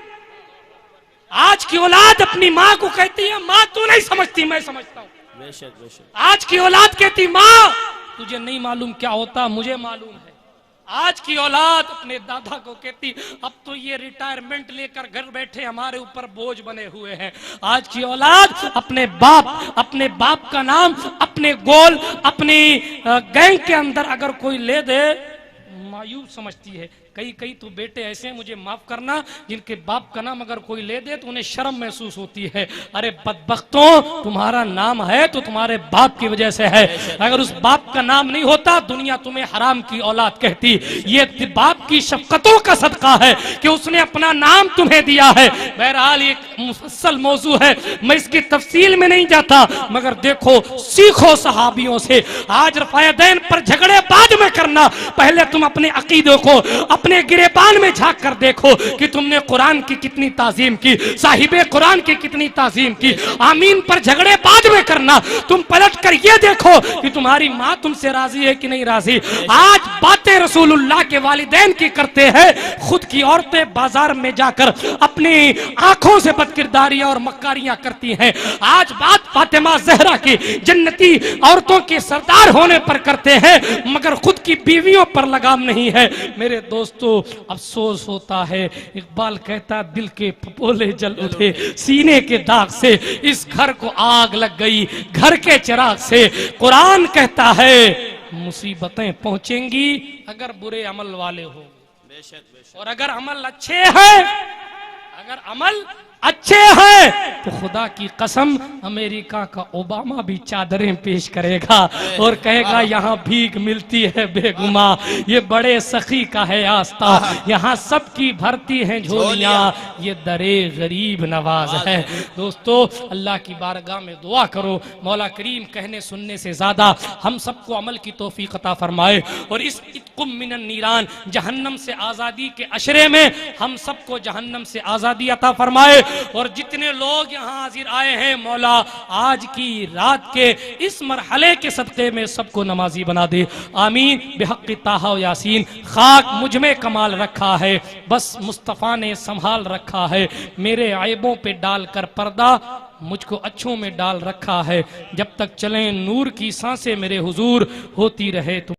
आज की औलाद अपनी माँ को कहती है माँ तू नहीं समझती, मैं समझता हूँ। बेशक बेशक। आज की औलाद कहती माँ तुझे नहीं मालूम क्या होता, मुझे मालूम है। आज की औलाद अपने दादा को कहती अब तो ये रिटायरमेंट लेकर घर बैठे हमारे ऊपर बोझ बने हुए हैं। आज की औलाद अपने बाप का नाम अपने गोल अपनी गैंग के अंदर अगर कोई ले दे मायूब समझती है। कई कई तो बेटे ऐसे हैं, मुझे माफ करना, जिनके बाप का नाम अगर कोई ले दे तो उन्हें शर्म महसूस होती है। अरे बदबख्तों, तुम्हारा नाम है तो तुम्हारे बाप की वजह से है, अगर उस बाप का नाम नहीं होता दुनिया तुम्हें हराम की औलाद कहती। ये बाप की शफकतों का सदका है कि उसने अपना नाम तुम्हें दिया है। बहरहाल एक मुफस्सल मौजू है, मैं इसकी तफसील में नहीं जाता, मगर देखो सीखो सहाबियों से। आज रफ़ायदैन पर झगड़े बाद में करना, पहले तुम अपने अकीदे को अपने गिरेबान में झांक कर देखो कि तुमने कुरान की कितनी ताजीम की, साहिबे कुरान की कितनी ताजीम की। आमीन पर झगड़े बाद में करना, तुम पलट कर ये देखो कि तुम्हारी माँ तुमसे राजी है कि नहीं राजी। आज बातें रसूलुल्लाह के वालिदैन की करते हैं, खुद की औरतें बाजार में जाकर अपनी आंखों से बदकिरदारियां और मक्कारियां करती हैं। आज बात फातिमा ज़हरा की जन्नती औरतों के सरदार होने पर करते हैं, मगर खुद की बीवियों पर लगाम नहीं है। मेरे दोस्तों, अफसोस होता है, इकबाल कहता दिल के फपोले जल उठे सीने के दाग से, इस घर को आग लग गई घर के चिराग से। कुरान कहता है मुसीबतें पहुंचेंगी अगर बुरे अमल वाले हो, और अगर अमल अच्छे हैं, अगर अमल अच्छे हैं तो खुदा की कसम अमेरिका का ओबामा भी चादरें पेश करेगा और कहेगा यहाँ भीख मिलती है बेगुमा, ये बड़े सखी का है आस्था, यहाँ सबकी भरती हैं झोलियां, ये दरे गरीब नवाज है। दोस्तों, अल्लाह की बारगाह में दुआ करो, मौला करीम कहने सुनने से ज्यादा हम सबको अमल की तौफीक अता फरमाए, और इस इत्कुम मिनन नीरान, जहन्नम से आजादी के अशरे में हम सबको जहन्नम से आजादी अता फरमाए। और जितने लोग यहाँ हाजिर आए हैं, मौला आज की रात के इस मरहले के सदक़े में सबको नमाजी बना दे। आमीन। बिहक़्क़ि ताहा व यासीन। खाक मुझ में कमाल रखा है, बस मुस्तफ़ा ने संभाल रखा है, मेरे ऐबों पे डालकर पर्दा मुझको अच्छों में डाल रखा है। जब तक चलें नूर की सांसें मेरे हुजूर, होती रहे तुम